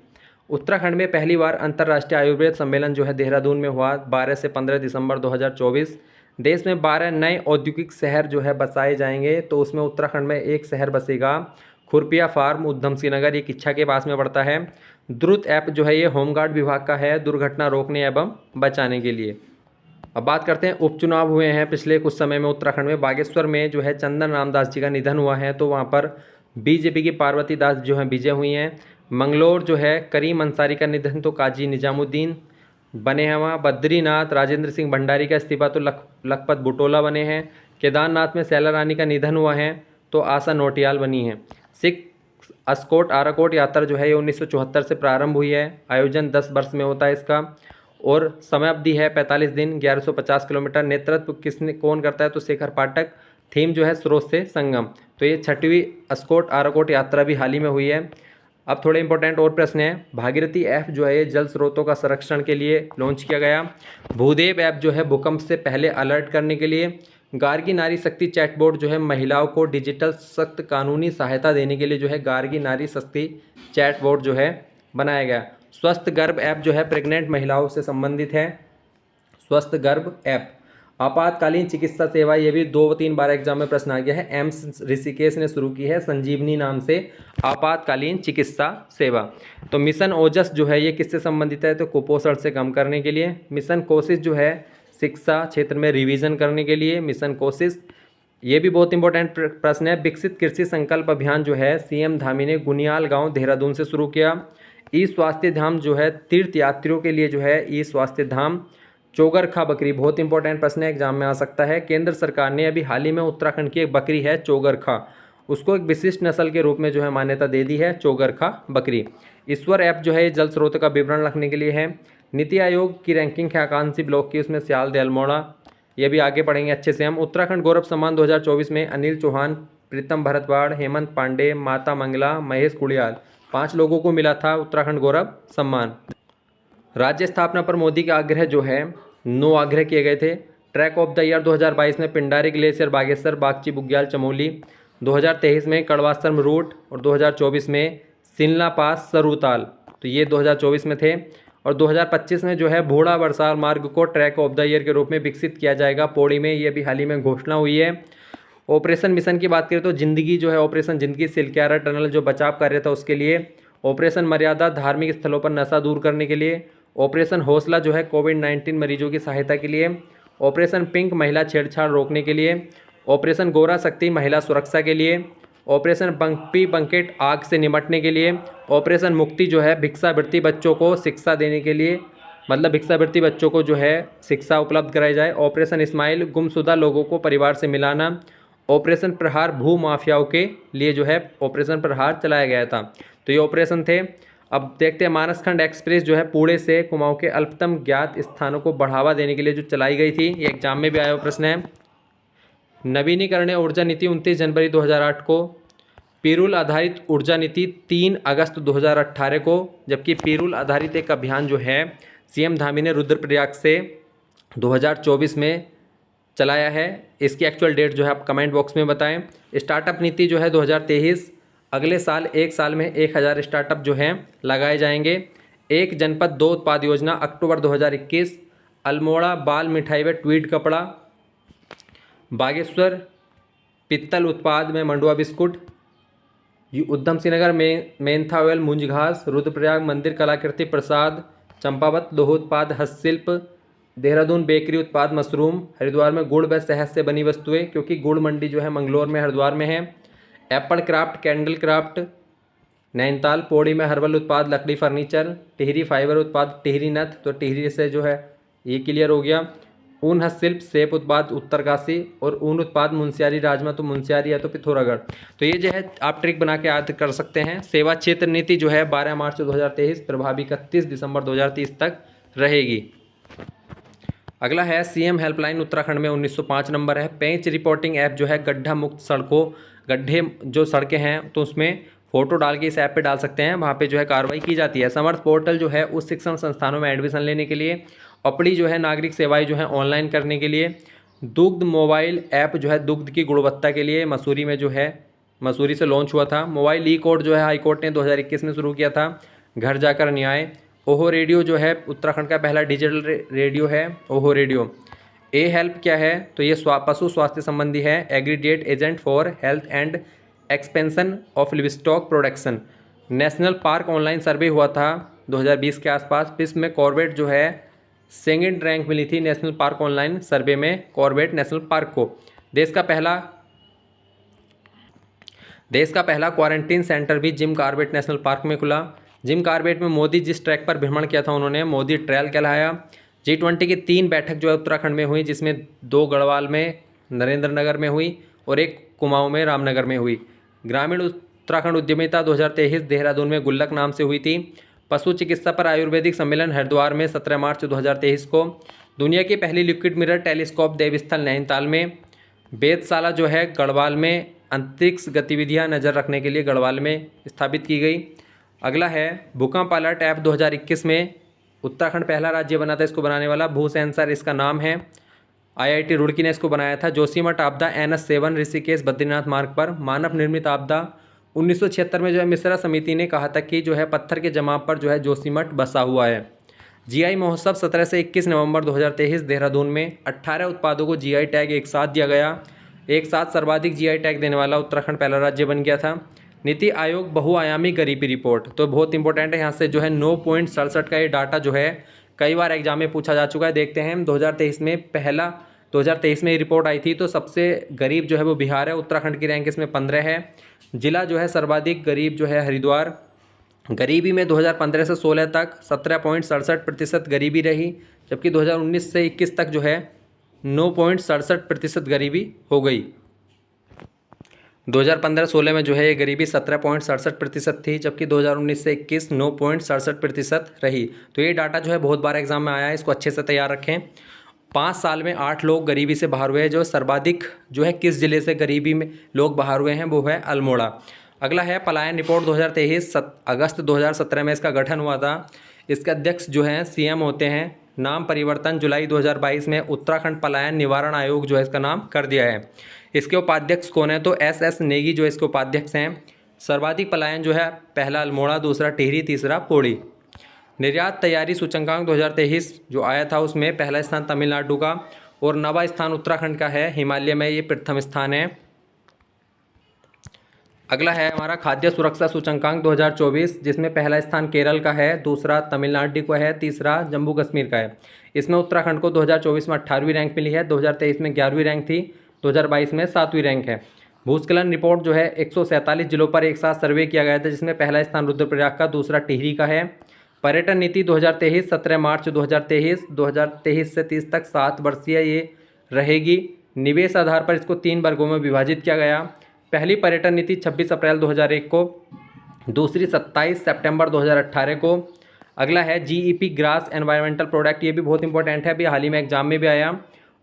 उत्तराखंड में पहली बार अंतर्राष्ट्रीय आयुर्वेद सम्मेलन जो है देहरादून में हुआ 12 से 15 दिसंबर 2024। देश में 12 नए औद्योगिक शहर जो है बसाए जाएंगे, तो उसमें उत्तराखंड में एक शहर बसेगा खुरपिया फार्म उधम सिंह नगर, ये किच्छा के पास में पड़ता है। द्रुत ऐप जो है ये होमगार्ड विभाग का है दुर्घटना रोकने एवं बचाने के लिए। अब बात करते हैं उपचुनाव हुए हैं पिछले कुछ समय में उत्तराखंड में। बागेश्वर में जो है चंदन रामदास जी का निधन हुआ है, तो वहाँ पर बीजेपी की पार्वती दास जो है विजय हुई हैं। मंगलोर जो है करीम अंसारी का निधन, तो काजी निजामुद्दीन बने हैं वहाँ। बद्रीनाथ राजेंद्र सिंह भंडारी का इस्तीफा, तो लखपत बुटोला बने हैं। केदारनाथ में सैला रानी का निधन हुआ है, तो आशा नोटियाल बनी है। सिख अस्कोट आराकोट यात्रा जो है ये 1974 से प्रारंभ हुई है। आयोजन 10 वर्ष में होता है इसका, और समय अवधि है 45 दिन, 1150 किलोमीटर। नेतृत्व कौन करता है? तो शेखर पाठक। थीम जो है स्रोत से संगम, तो ये 6वीं अस्कोट आराकोट यात्रा भी हाल ही में हुई है। अब थोड़े इंपॉर्टेंट और प्रश्न हैं। भागीरथी ऐप जो है ये जल स्रोतों का संरक्षण के लिए लॉन्च किया गया। भूदेव ऐप जो है भूकंप से पहले अलर्ट करने के लिए। गार्गी नारी शक्ति चैटबोट जो है महिलाओं को डिजिटल सख्त कानूनी सहायता देने के लिए जो है गार्गी नारी शक्ति चैटबोट जो है बनाया गया। स्वस्थ गर्भ ऐप जो है प्रेग्नेंट महिलाओं से संबंधित है। स्वस्थ गर्भ ऐप। आपातकालीन चिकित्सा सेवा, ये भी 2-3 बार एग्जाम में प्रश्न आ गया है। एम्स ऋषिकेश ने शुरू की है संजीवनी नाम से आपातकालीन चिकित्सा सेवा। तो मिशन ओजस जो है ये किससे संबंधित है? तो कुपोषण से कम करने के लिए। मिशन कोशिश जो है शिक्षा क्षेत्र में रिवीजन करने के लिए। मिशन कोशिश ये भी बहुत इंपॉर्टेंट प्रश्न है। विकसित कृषि संकल्प अभियान जो है सीएम धामी ने गुनियाल गांव देहरादून से शुरू किया। ई स्वास्थ्य धाम जो है तीर्थ यात्रियों के लिए जो है ई स्वास्थ्य धाम। चौगरखा बकरी बहुत इंपॉर्टेंट प्रश्न है, एग्जाम में आ सकता है। केंद्र सरकार ने अभी हाल ही में उत्तराखंड की एक बकरी है चौगरखा, उसको एक विशिष्ट नस्ल के रूप में जो है मान्यता दे दी है, चौगरखा बकरी। ईश्वर ऐप जो है जल स्रोत का विवरण रखने के लिए है। नीति आयोग की रैंकिंग है आकांक्षी ब्लॉक की, उसमें स्याल दे अल्मोड़ा, ये भी आगे पढ़ेंगे अच्छे से हम। उत्तराखंड गौरव सम्मान 2024 में अनिल चौहान, प्रीतम भरतवाड़, हेमंत पांडे, माता मंगला, महेश कुड़ियाल 5 लोगों को मिला था उत्तराखंड गौरव सम्मान। राज्य स्थापना पर मोदी के आग्रह जो है 9 आग्रह किए गए थे। ट्रैक ऑफ द ईयर 2022 में पिंडारी ग्लेशियर बागेश्वर, बागची बुग्याल चमोली, 2023 में कड़वासरम रूट और 2024 में सिनला पास सरूताल, तो ये 2024 में थे। और 2025 में जो है भोड़ा बरसाल मार्ग को ट्रैक ऑफ द ईयर के रूप में विकसित किया जाएगा पौड़ी में, ये भी हाल ही में घोषणा हुई है। ऑपरेशन मिशन की बात करें तो जिंदगी जो है ऑपरेशन जिंदगी सिलक्यारा टनल जो बचाव कार्य था उसके लिए, ऑपरेशन मर्यादा धार्मिक स्थलों पर नशा दूर करने के लिए, ऑपरेशन हौसला जो है कोविड-19 मरीजों की सहायता के लिए, ऑपरेशन पिंक महिला छेड़छाड़ रोकने के लिए, ऑपरेशन गोरा शक्ति महिला सुरक्षा के लिए, ऑपरेशन बंकी बंकेट आग से निपटने के लिए, ऑपरेशन मुक्ति जो है भिक्षावृत्ति बच्चों को शिक्षा देने के लिए, मतलब भिक्षावृत्ति बच्चों को जो है शिक्षा उपलब्ध कराई जाए, ऑपरेशन स्माइल गुमशुदा लोगों को परिवार से मिलाना, ऑपरेशन प्रहार भू माफियाओं के लिए जो है ऑपरेशन प्रहार चलाया गया था। तो ये ऑपरेशन थे। अब देखते हैं मानसखंड एक्सप्रेस जो है पुणे से कुमाऊं के अल्पतम ज्ञात स्थानों को बढ़ावा देने के लिए जो चलाई गई थी, ये एग्जाम में भी आया हुआ प्रश्न है। नवीनीकरणीय ऊर्जा नीति 29 जनवरी 2008 को, पिरूल आधारित ऊर्जा नीति 3 अगस्त 2018 को, जबकि पिरूल आधारित एक अभियान जो है सीएम धामी ने रुद्रप्रयाग से 2024 में चलाया है। इसकी एक्चुअल डेट जो है आप कमेंट बॉक्स में बताएं। स्टार्टअप नीति जो है 2023, अगले साल 1 साल में 1000 स्टार्टअप जो हैं लगाए जाएंगे। एक जनपद 2 उत्पाद योजना अक्टूबर 2021, अल्मोड़ा बाल मिठाई व ट्वीड कपड़ा, बागेश्वर पित्तल उत्पाद में मंडुआ बिस्कुट, उधम सिंह नगर में मेंथा ऑयल मूंज घास, रुद्रप्रयाग मंदिर कलाकृति प्रसाद, चंपावत लोह उत्पाद हस्तशिल्प, देहरादून बेकरी उत्पाद मशरूम, हरिद्वार में गुड़ व शहद से बनी वस्तुएं, क्योंकि गुड़ मंडी जो है मंगलोर में हरिद्वार में है, Apple craft candle craft, Nainital Pauri में हर्बल उत्पाद लकड़ी फर्नीचर, टिहरी फाइबर उत्पाद टिहरी नथ, तो टिहरी से जो है ये क्लियर हो गया। ऊन हस्तशिल्प सेप उत्पाद उत्तरकाशी, और ऊन उत्पाद मुंशियारी राजमा, तो मुंशियारी है तो पिथौरागढ़। तो ये जो है आप ट्रिक बना के याद कर सकते हैं। सेवा क्षेत्र नीति जो है 12 मार्च 2023 प्रभावी 31 दिसंबर 2030 तक रहेगी। अगला है सीएम हेल्पलाइन उत्तराखंड में 1905 नंबर है। पेंच रिपोर्टिंग ऐप जो है गड्ढा मुक्त सड़कों, गड्ढे जो सड़कें हैं तो उसमें फोटो डाल के इस ऐप पे डाल सकते हैं, वहाँ पे जो है कार्रवाई की जाती है। समर्थ पोर्टल जो है उस शिक्षण संस्थानों में एडमिशन लेने के लिए, अपड़ी जो है नागरिक सेवाएं जो है ऑनलाइन करने के लिए, दुग्ध मोबाइल ऐप जो है दुग्ध की गुणवत्ता के लिए मसूरी में जो है मसूरी से लॉन्च हुआ था। मोबाइल ई कोड जो है हाईकोर्ट ने 2021 में शुरू किया था। घर जाकर न्याय। ओहो रेडियो जो है उत्तराखंड का पहला डिजिटल रेडियो है ओहो रेडियो। ए हेल्प क्या है, तो ये पशु स्वास्थ्य संबंधी है। एग्रीडिएट agent for health and expansion of livestock production. National park online survey हुआ था 2020 के आसपास, इसमें कॉर्बेट जो है सेकंड रैंक मिली थी नेशनल पार्क ऑनलाइन सर्वे में कॉर्बेट नेशनल पार्क को। देश का पहला क्वारंटीन सेंटर भी जिम कॉर्बेट नेशनल पार्क में खुला। जिम कॉर्बेट में मोदी जिस ट्रैक पर भ्रमण किया था उन्होंने मोदी ट्रेल कहलाया। G20 की 3 बैठक जो है उत्तराखंड में हुई, जिसमें 2 गढ़वाल में नरेंद्र नगर में हुई और एक कुमाऊं में रामनगर में हुई। ग्रामीण उत्तराखंड उद्यमिता 2023 देहरादून में गुल्लक नाम से हुई थी। पशु चिकित्सा पर आयुर्वेदिक सम्मेलन हरिद्वार में 17 मार्च 2023 को। दुनिया की पहली लिक्विड मिरर टेलीस्कोप देवस्थल नैनीताल में। वेधशाला जो है गढ़वाल में अंतरिक्ष गतिविधियां नज़र रखने के लिए गढ़वाल में स्थापित की गई। अगला है भूकंप अलर्ट ऐप 2021 में उत्तराखंड पहला राज्य बना था इसको बनाने वाला। भू सेंसर इसका नाम है। IIT रुड़की ने इसको बनाया था। जोशीमठ आपदा NH7 ऋषिकेश बद्रीनाथ मार्ग पर। मानव निर्मित आपदा 1976 में जो है मिश्रा समिति ने कहा था कि जो है पत्थर के जमाव पर जो है जोशीमठ बसा हुआ है। GI महोत्सव 17 से 21 नवंबर 2023 देहरादून में। 18 उत्पादों को GI टैग एक साथ दिया गया। एक साथ सर्वाधिक GI टैग देने वाला उत्तराखंड पहला राज्य बन गया था। नीति आयोग बहुआयामी गरीबी रिपोर्ट तो बहुत इंपॉर्टेंट है। यहाँ से जो है 9.67 का ये डाटा जो है कई बार एग्जाम में पूछा जा चुका है। देखते हैं 2023 में ये रिपोर्ट आई थी, तो सबसे गरीब जो है वो बिहार है। उत्तराखंड की रैंक इसमें 15 है। जिला जो है सर्वाधिक गरीब जो है हरिद्वार। गरीबी में 2015 से 16 तक 17.67% गरीबी रही, जबकि 2019 से 21 तक जो है 9.67% गरीबी हो गई। 2015-16 में जो है ये गरीबी 17.67% थी, जबकि 2019 से 21 9.67% रही। तो ये डाटा जो है बहुत बार एग्जाम में आया है, इसको अच्छे से तैयार रखें। 5 साल में 8 लोग गरीबी से बाहर हुए हैं। जो सर्वाधिक जो है किस ज़िले से गरीबी में लोग बाहर हुए हैं वो है अल्मोड़ा। अगला है पलायन रिपोर्ट 2023, अगस्त 2017 में इसका गठन हुआ था। इसके अध्यक्ष जो हैं सीएम होते हैं। नाम परिवर्तन जुलाई 2022 में उत्तराखंड पलायन निवारण आयोग जो है इसका नाम कर दिया है। इसके उपाध्यक्ष कौन है? तो एस नेगी जो इसके उपाध्यक्ष हैं। सर्वाधिक पलायन जो है पहला अल्मोड़ा, दूसरा टिहरी, तीसरा पौड़ी। निर्यात तैयारी सूचकांक 2023 जो आया था उसमें पहला स्थान तमिलनाडु का और 9वां स्थान उत्तराखंड का है। हिमालय में ये प्रथम स्थान है। अगला है हमारा खाद्य सुरक्षा सूचकांक 2024, जिसमें पहला स्थान केरल का है, दूसरा तमिलनाडु का है, तीसरा जम्मू कश्मीर का है। इसमें उत्तराखंड को 2024 में 18वीं रैंक मिली है, 2023 में 11वीं रैंक थी, 2022 में 7वीं रैंक है। भूस्खलन रिपोर्ट जो है 147 जिलों पर एक साथ सर्वे किया गया था, जिसमें पहला स्थान रुद्रप्रयाग का, दूसरा टिहरी का है। पर्यटन नीति 2023 17 मार्च 2023 से 30 तक 7 वर्षीय ये रहेगी। निवेश आधार पर इसको 3 वर्गों में विभाजित किया गया। पहली पर्यटन नीति 26 अप्रैल 2001 को, दूसरी 27 सितंबर 2018 को। अगला है जीईपी ग्रास एनवायरमेंटल प्रोडक्ट, ये भी बहुत इंपॉर्टेंट है, अभी हाल ही में एग्जाम में भी आया।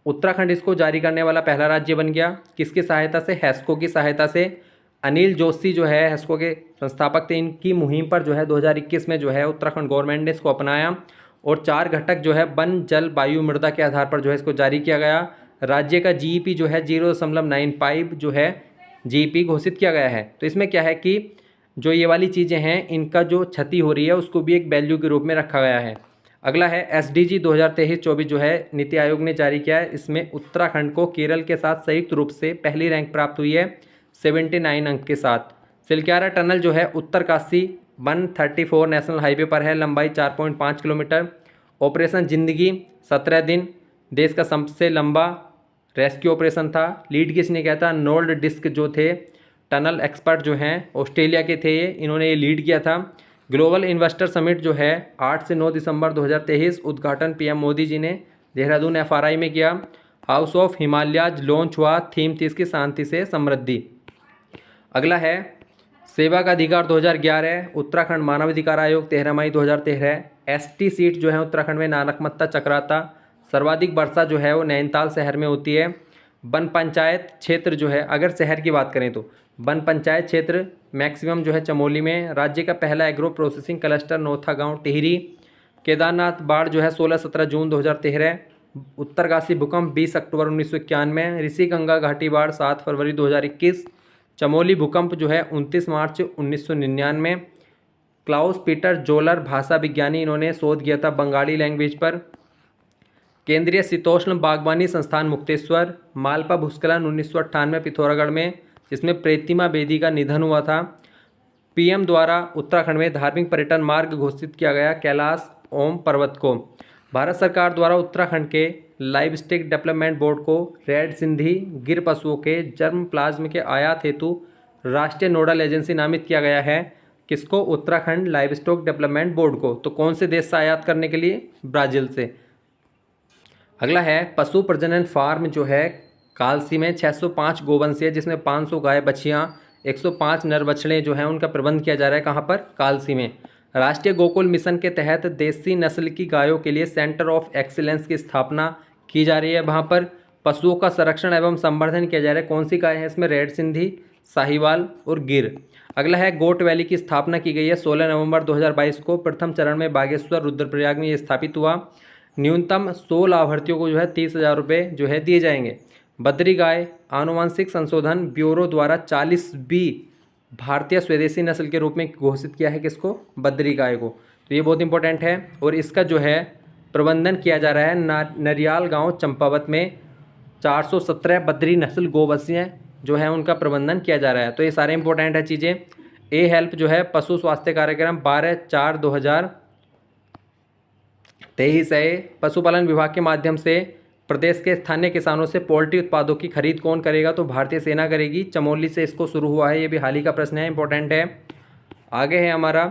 उत्तराखंड इसको जारी करने वाला पहला राज्य बन गया। किसकी सहायता से? हैस्को की सहायता से। अनिल जोशी जो है हैस्को के संस्थापक थे। इनकी मुहिम पर जो है 2021 में जो है उत्तराखंड गवर्नमेंट ने इसको अपनाया और 4 घटक जो है वन, जल, वायु, मृदा के आधार पर जो है इसको जारी किया गया। राज्य का जीईपी जो है 0.95 जो है जीईपी घोषित किया गया है। तो इसमें क्या है कि जो ये वाली चीज़ें हैं इनका जो क्षति हो रही है उसको भी एक वैल्यू के रूप में रखा गया है। अगला है एसडीजी 2023-24 जो है नीति आयोग ने जारी किया है। इसमें उत्तराखंड को केरल के साथ संयुक्त रूप से पहली रैंक प्राप्त हुई है 79 अंक के साथ। सिलक्यारा टनल जो है उत्तरकाशी 134 नेशनल हाईवे पर है, लंबाई 4.5 किलोमीटर। ऑपरेशन जिंदगी 17 दिन, देश का सबसे लंबा रेस्क्यू ऑपरेशन था। लीड किसने किया था? नोल्ड डिस्क जो थे टनल एक्सपर्ट जो हैं ऑस्ट्रेलिया के थे, इन्होंने ये लीड किया था। ग्लोबल इन्वेस्टर समिट जो है 8 से 9 दिसंबर 2023, उद्घाटन पीएम मोदी जी ने देहरादून एफआरआई में किया। हाउस ऑफ हिमालयाज लॉन्च हुआ, थीम थी इसकी शांति से समृद्धि। अगला है सेवा का अधिकार 2011, उत्तराखंड मानवाधिकार आयोग 13 मई 2013। एसटी सीट जो है उत्तराखंड में नानकमत्ता, चक्राता। सर्वाधिक वर्षा जो है वो नैनीताल शहर में होती है। वन पंचायत क्षेत्र जो है, अगर शहर की बात करें तो वन पंचायत क्षेत्र मैक्सिमम जो है चमोली में। राज्य का पहला एग्रो प्रोसेसिंग क्लस्टर नौथा गांव टिहरी। केदारनाथ बाढ़ जो है 16-17 जून 2013। उत्तरकाशी भूकंप 20 अक्टूबर 1991। ऋषि गंगा घाटी बाढ़ 7 फरवरी 2021। चमोली भूकंप जो है 29 मार्च 1999। क्लाउस पीटर जोलर भाषा विज्ञानी, इन्होंने शोध किया था बंगाली लैंग्वेज पर। केंद्रीय शीतोष्ण बागवानी संस्थान मुक्तेश्वर। मालपा भूस्खलन 1998 पिथौरागढ़ में, जिसमें प्रीतिमा बेदी का निधन हुआ था। पीएम द्वारा उत्तराखंड में धार्मिक पर्यटन मार्ग घोषित किया गया, कैलाश ओम पर्वत को। भारत सरकार द्वारा उत्तराखंड के लाइव स्टिक डेवलपमेंट बोर्ड को रेड सिंधी गिर पशुओं के जर्म प्लाज्म के आयात हेतु राष्ट्रीय नोडल एजेंसी नामित किया गया है। किसको? Uttarakhand live stock development board को। तो कौन से देश से आयात करने के लिए? ब्राज़ील से। अगला है पशु प्रजनन फार्म जो है कालसी में 605 गोवंश है, जिसमें 500 गाय बछियाँ, 105 नर बछड़े जो हैं उनका प्रबंध किया जा रहा है। कहाँ पर? कालसी में। राष्ट्रीय गोकुल मिशन के तहत देसी नस्ल की गायों के लिए सेंटर ऑफ एक्सीलेंस की स्थापना की जा रही है। वहाँ पर पशुओं का संरक्षण एवं संवर्धन किया जा रहा है। कौन सी गाय है इसमें? रेड सिंधी, साहिवाल और गिर। अगला है गोट वैली की स्थापना की गई है 16 नवंबर 2022 को। प्रथम चरण में बागेश्वर, रुद्रप्रयाग में ये स्थापित हुआ। न्यूनतम 100 लाभार्थियों को जो है 30,000 रुपये जो है दिए जाएंगे। बद्री गाय आनुवंशिक संशोधन ब्यूरो द्वारा 40B भारतीय स्वदेशी नस्ल के रूप में घोषित किया है। किसको? बद्री गाय को। तो ये बहुत इंपॉर्टेंट है और इसका जो है प्रबंधन किया जा रहा है नरियाल गांव चंपावत में। 417 बद्री नस्ल गोवंशीय जो है उनका प्रबंधन किया जा रहा है। तो ये सारे इंपॉर्टेंट है चीज़ें। ए हेल्प जो है पशु स्वास्थ्य कार्यक्रम 12/4/2023 है। पशुपालन विभाग के माध्यम से प्रदेश के स्थानीय किसानों से पोल्ट्री उत्पादों की खरीद कौन करेगा? तो भारतीय सेना करेगी। चमोली से इसको शुरू हुआ है, ये भी हाल ही का प्रश्न है, इंपॉर्टेंट है। आगे है हमारा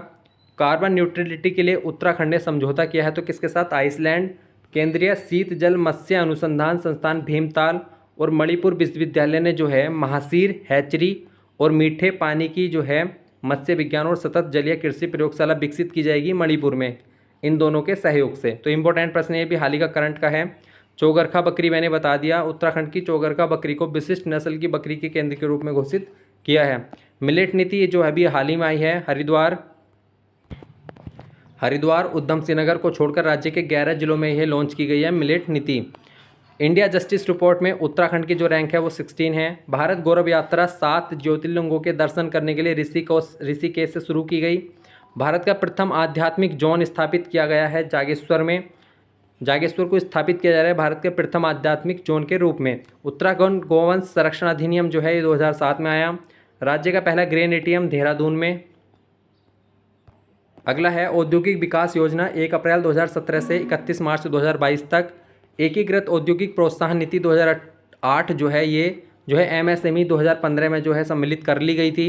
कार्बन न्यूट्रलिटी के लिए उत्तराखंड ने समझौता किया है। तो किसके साथ? आइसलैंड। केंद्रीय शीत जल मत्स्य अनुसंधान संस्थान भीमताल और मणिपुर विश्वविद्यालय ने जो है महासीर हैचरी और मीठे पानी की जो है मत्स्य विज्ञान और सतत जलीय कृषि प्रयोगशाला विकसित की जाएगी मणिपुर में, इन दोनों के सहयोग से। तो इंपॉर्टेंट प्रश्न ये भी हाल ही का करंट का है। चौगरखा बकरी मैंने बता दिया। उत्तराखंड की चौगरखा बकरी को विशिष्ट नस्ल की बकरी के केंद्र के रूप में घोषित किया है। मिलेट नीति जो अभी हाल ही में आई है, हरिद्वार उधम सिंह नगर को छोड़कर राज्य के 11 जिलों में यह लॉन्च की गई है मिलेट नीति। इंडिया जस्टिस रिपोर्ट में उत्तराखंड की जो रैंक है वो 16 है। भारत गौरव यात्रा 7 ज्योतिर्लिंगों के दर्शन करने के लिए ऋषिकेश से शुरू की गई। भारत का प्रथम आध्यात्मिक जोन स्थापित किया गया है जागेश्वर में। जागेश्वर को स्थापित किया जा रहा है भारत के प्रथम आध्यात्मिक जोन के रूप में। उत्तराखंड गोवंश संरक्षण अधिनियम जो है ये 2007 में आया। राज्य का पहला ग्रेन एटीएम देहरादून में। अगला है औद्योगिक विकास योजना 1 अप्रैल 2017 से 31 मार्च 2022 तक। एकीकृत औद्योगिक प्रोत्साहन नीति 2008 जो है ये जो है एमएसएमई 2015 में जो है सम्मिलित कर ली गई थी।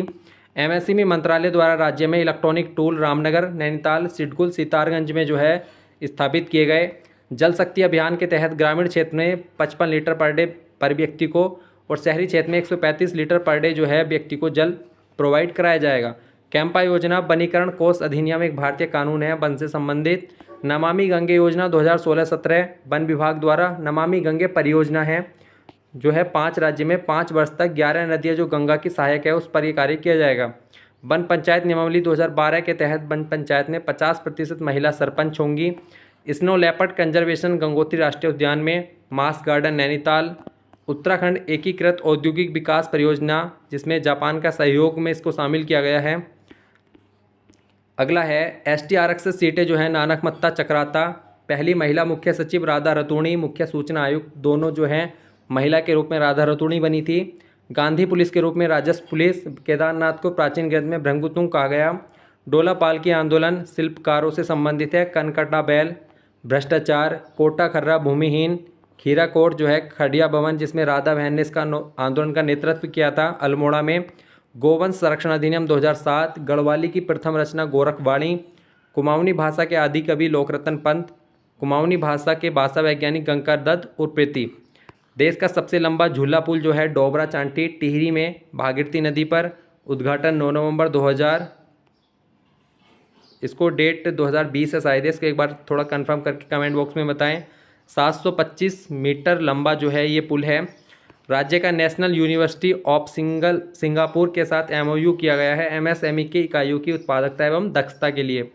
एमएसएमई मंत्रालय द्वारा राज्य में इलेक्ट्रॉनिक टूल रामनगर, नैनीताल, सिडकुल, सितारगंज में जो है स्थापित किए गए। जल शक्ति अभियान के तहत ग्रामीण क्षेत्र में 55 लीटर पर डे पर व्यक्ति को और शहरी क्षेत्र में 135 लीटर पर डे जो है व्यक्ति को जल प्रोवाइड कराया जाएगा। कैंपा योजना वनीकरण कोष अधिनियम एक भारतीय कानून है वन से संबंधित। नमामि गंगे योजना 2016-17 वन विभाग द्वारा नमामि गंगे परियोजना है जो है 5 राज्य में 5 वर्ष तक 11 नदियाँ जो गंगा की सहायक है उस पर यह कार्य किया जाएगा। वन पंचायत नियमावली 2012 के तहत वन पंचायत में 50% महिला सरपंच होंगी। स्नो लेपर्ड कंजर्वेशन गंगोत्री राष्ट्रीय उद्यान में। मास गार्डन नैनीताल। उत्तराखंड एकीकृत औद्योगिक विकास परियोजना जिसमें जापान का सहयोग में इसको शामिल किया गया है। अगला है एसटी आरक्षित सीटें जो है नानकमत्ता चक्राता। पहली महिला मुख्य सचिव राधा रतूड़ी, मुख्य सूचना आयुक्त दोनों जो हैं महिला के रूप में राधा रतूड़ी बनी थी। गांधी पुलिस के रूप में राजस्व पुलिस। केदारनाथ को प्राचीन ग्रंथ में भृंगुतुंग कहा गया। डोला पालकी आंदोलन शिल्पकारों से संबंधित है। कनकटा बैल। भ्रष्टाचार। कोटा खर्रा भूमिहीन। खीरा कोट जो है खड़िया भवन जिसमें राधा बहन ने इसका आंदोलन का नेतृत्व किया था अल्मोड़ा में। गोवंश संरक्षण अधिनियम 2007। गढ़वाली की प्रथम रचना गोरखवाणी। कुमाऊनी भाषा के आदि कवि लोकरतन पंत। कुमाऊनी भाषा के भाषा वैज्ञानिक गंगा दत्त उर्पेती। देश का सबसे लंबा झूला पुल जो है डोबरा चांटी टिहरी में भागीरथी नदी पर। उद्घाटन 9 नवंबर 2000। इसको डेट 2020 है शायद, इसको एक बार थोड़ा कंफर्म करके कमेंट बॉक्स में बताएं। 725 मीटर लंबा जो है ये पुल है। राज्य का नेशनल यूनिवर्सिटी ऑफ सिंगापुर के साथ एमओयू किया गया है एमएसएमई की इकाइयों की उत्पादकता एवं दक्षता के लिए।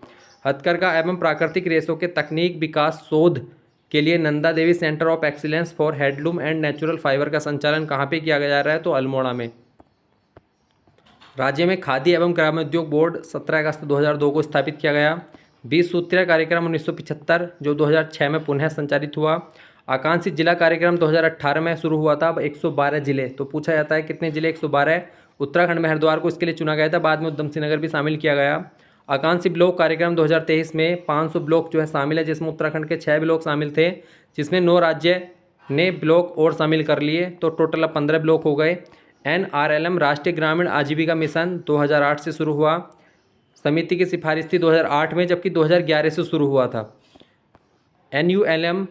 हथकरघा एवं प्राकृतिक रेशों के तकनीक विकास शोध के लिए Nanda Devi centre of excellence for handloom and natural fibre का संचालन कहाँ पे किया जा रहा है, तो अल्मोड़ा में। राज्य में खादी एवं ग्रामोद्योग बोर्ड 17 अगस्त 2002 को स्थापित किया गया। 20 सूत्रीय कार्यक्रम 1975 जो 2006 में पुनः संचालित हुआ। आकांक्षी जिला कार्यक्रम 2018 में शुरू हुआ था। अब 112 जिले, तो पूछा जाता है कितने जिले, 112। उत्तराखंड में हरिद्वार को इसके लिए चुना गया था, बाद में उधम सिंह नगर भी शामिल किया गया। आकांक्षी ब्लॉक कार्यक्रम 2023 में 500 ब्लॉक जो है शामिल है जिसमें उत्तराखंड के 6 ब्लॉक शामिल थे, जिसमें 9 राज्य ने ब्लॉक और शामिल कर लिए, तो टोटल अब 15 ब्लॉक हो गए। NRLM राष्ट्रीय ग्रामीण आजीविका मिशन 2008 से शुरू हुआ। समिति की सिफारिश थी 2008 में, जबकि 2011 से शुरू हुआ था। NULM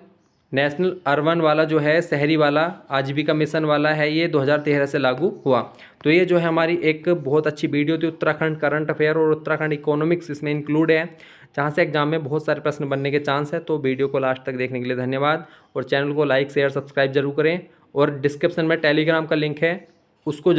नेशनल अर्बन वाला जो है शहरी वाला आजीविका मिशन वाला है, ये 2013 से लागू हुआ। तो ये जो है हमारी एक बहुत अच्छी वीडियो थी। उत्तराखंड करंट अफेयर और उत्तराखंड इकोनॉमिक्स इसमें इंक्लूड है, जहाँ से एग्जाम में बहुत सारे प्रश्न बनने के चांस है। तो वीडियो को लास्ट तक देखने के लिए धन्यवाद, और चैनल को लाइक शेयर सब्सक्राइब जरूर करें। और डिस्क्रिप्शन में टेलीग्राम का लिंक है, उसको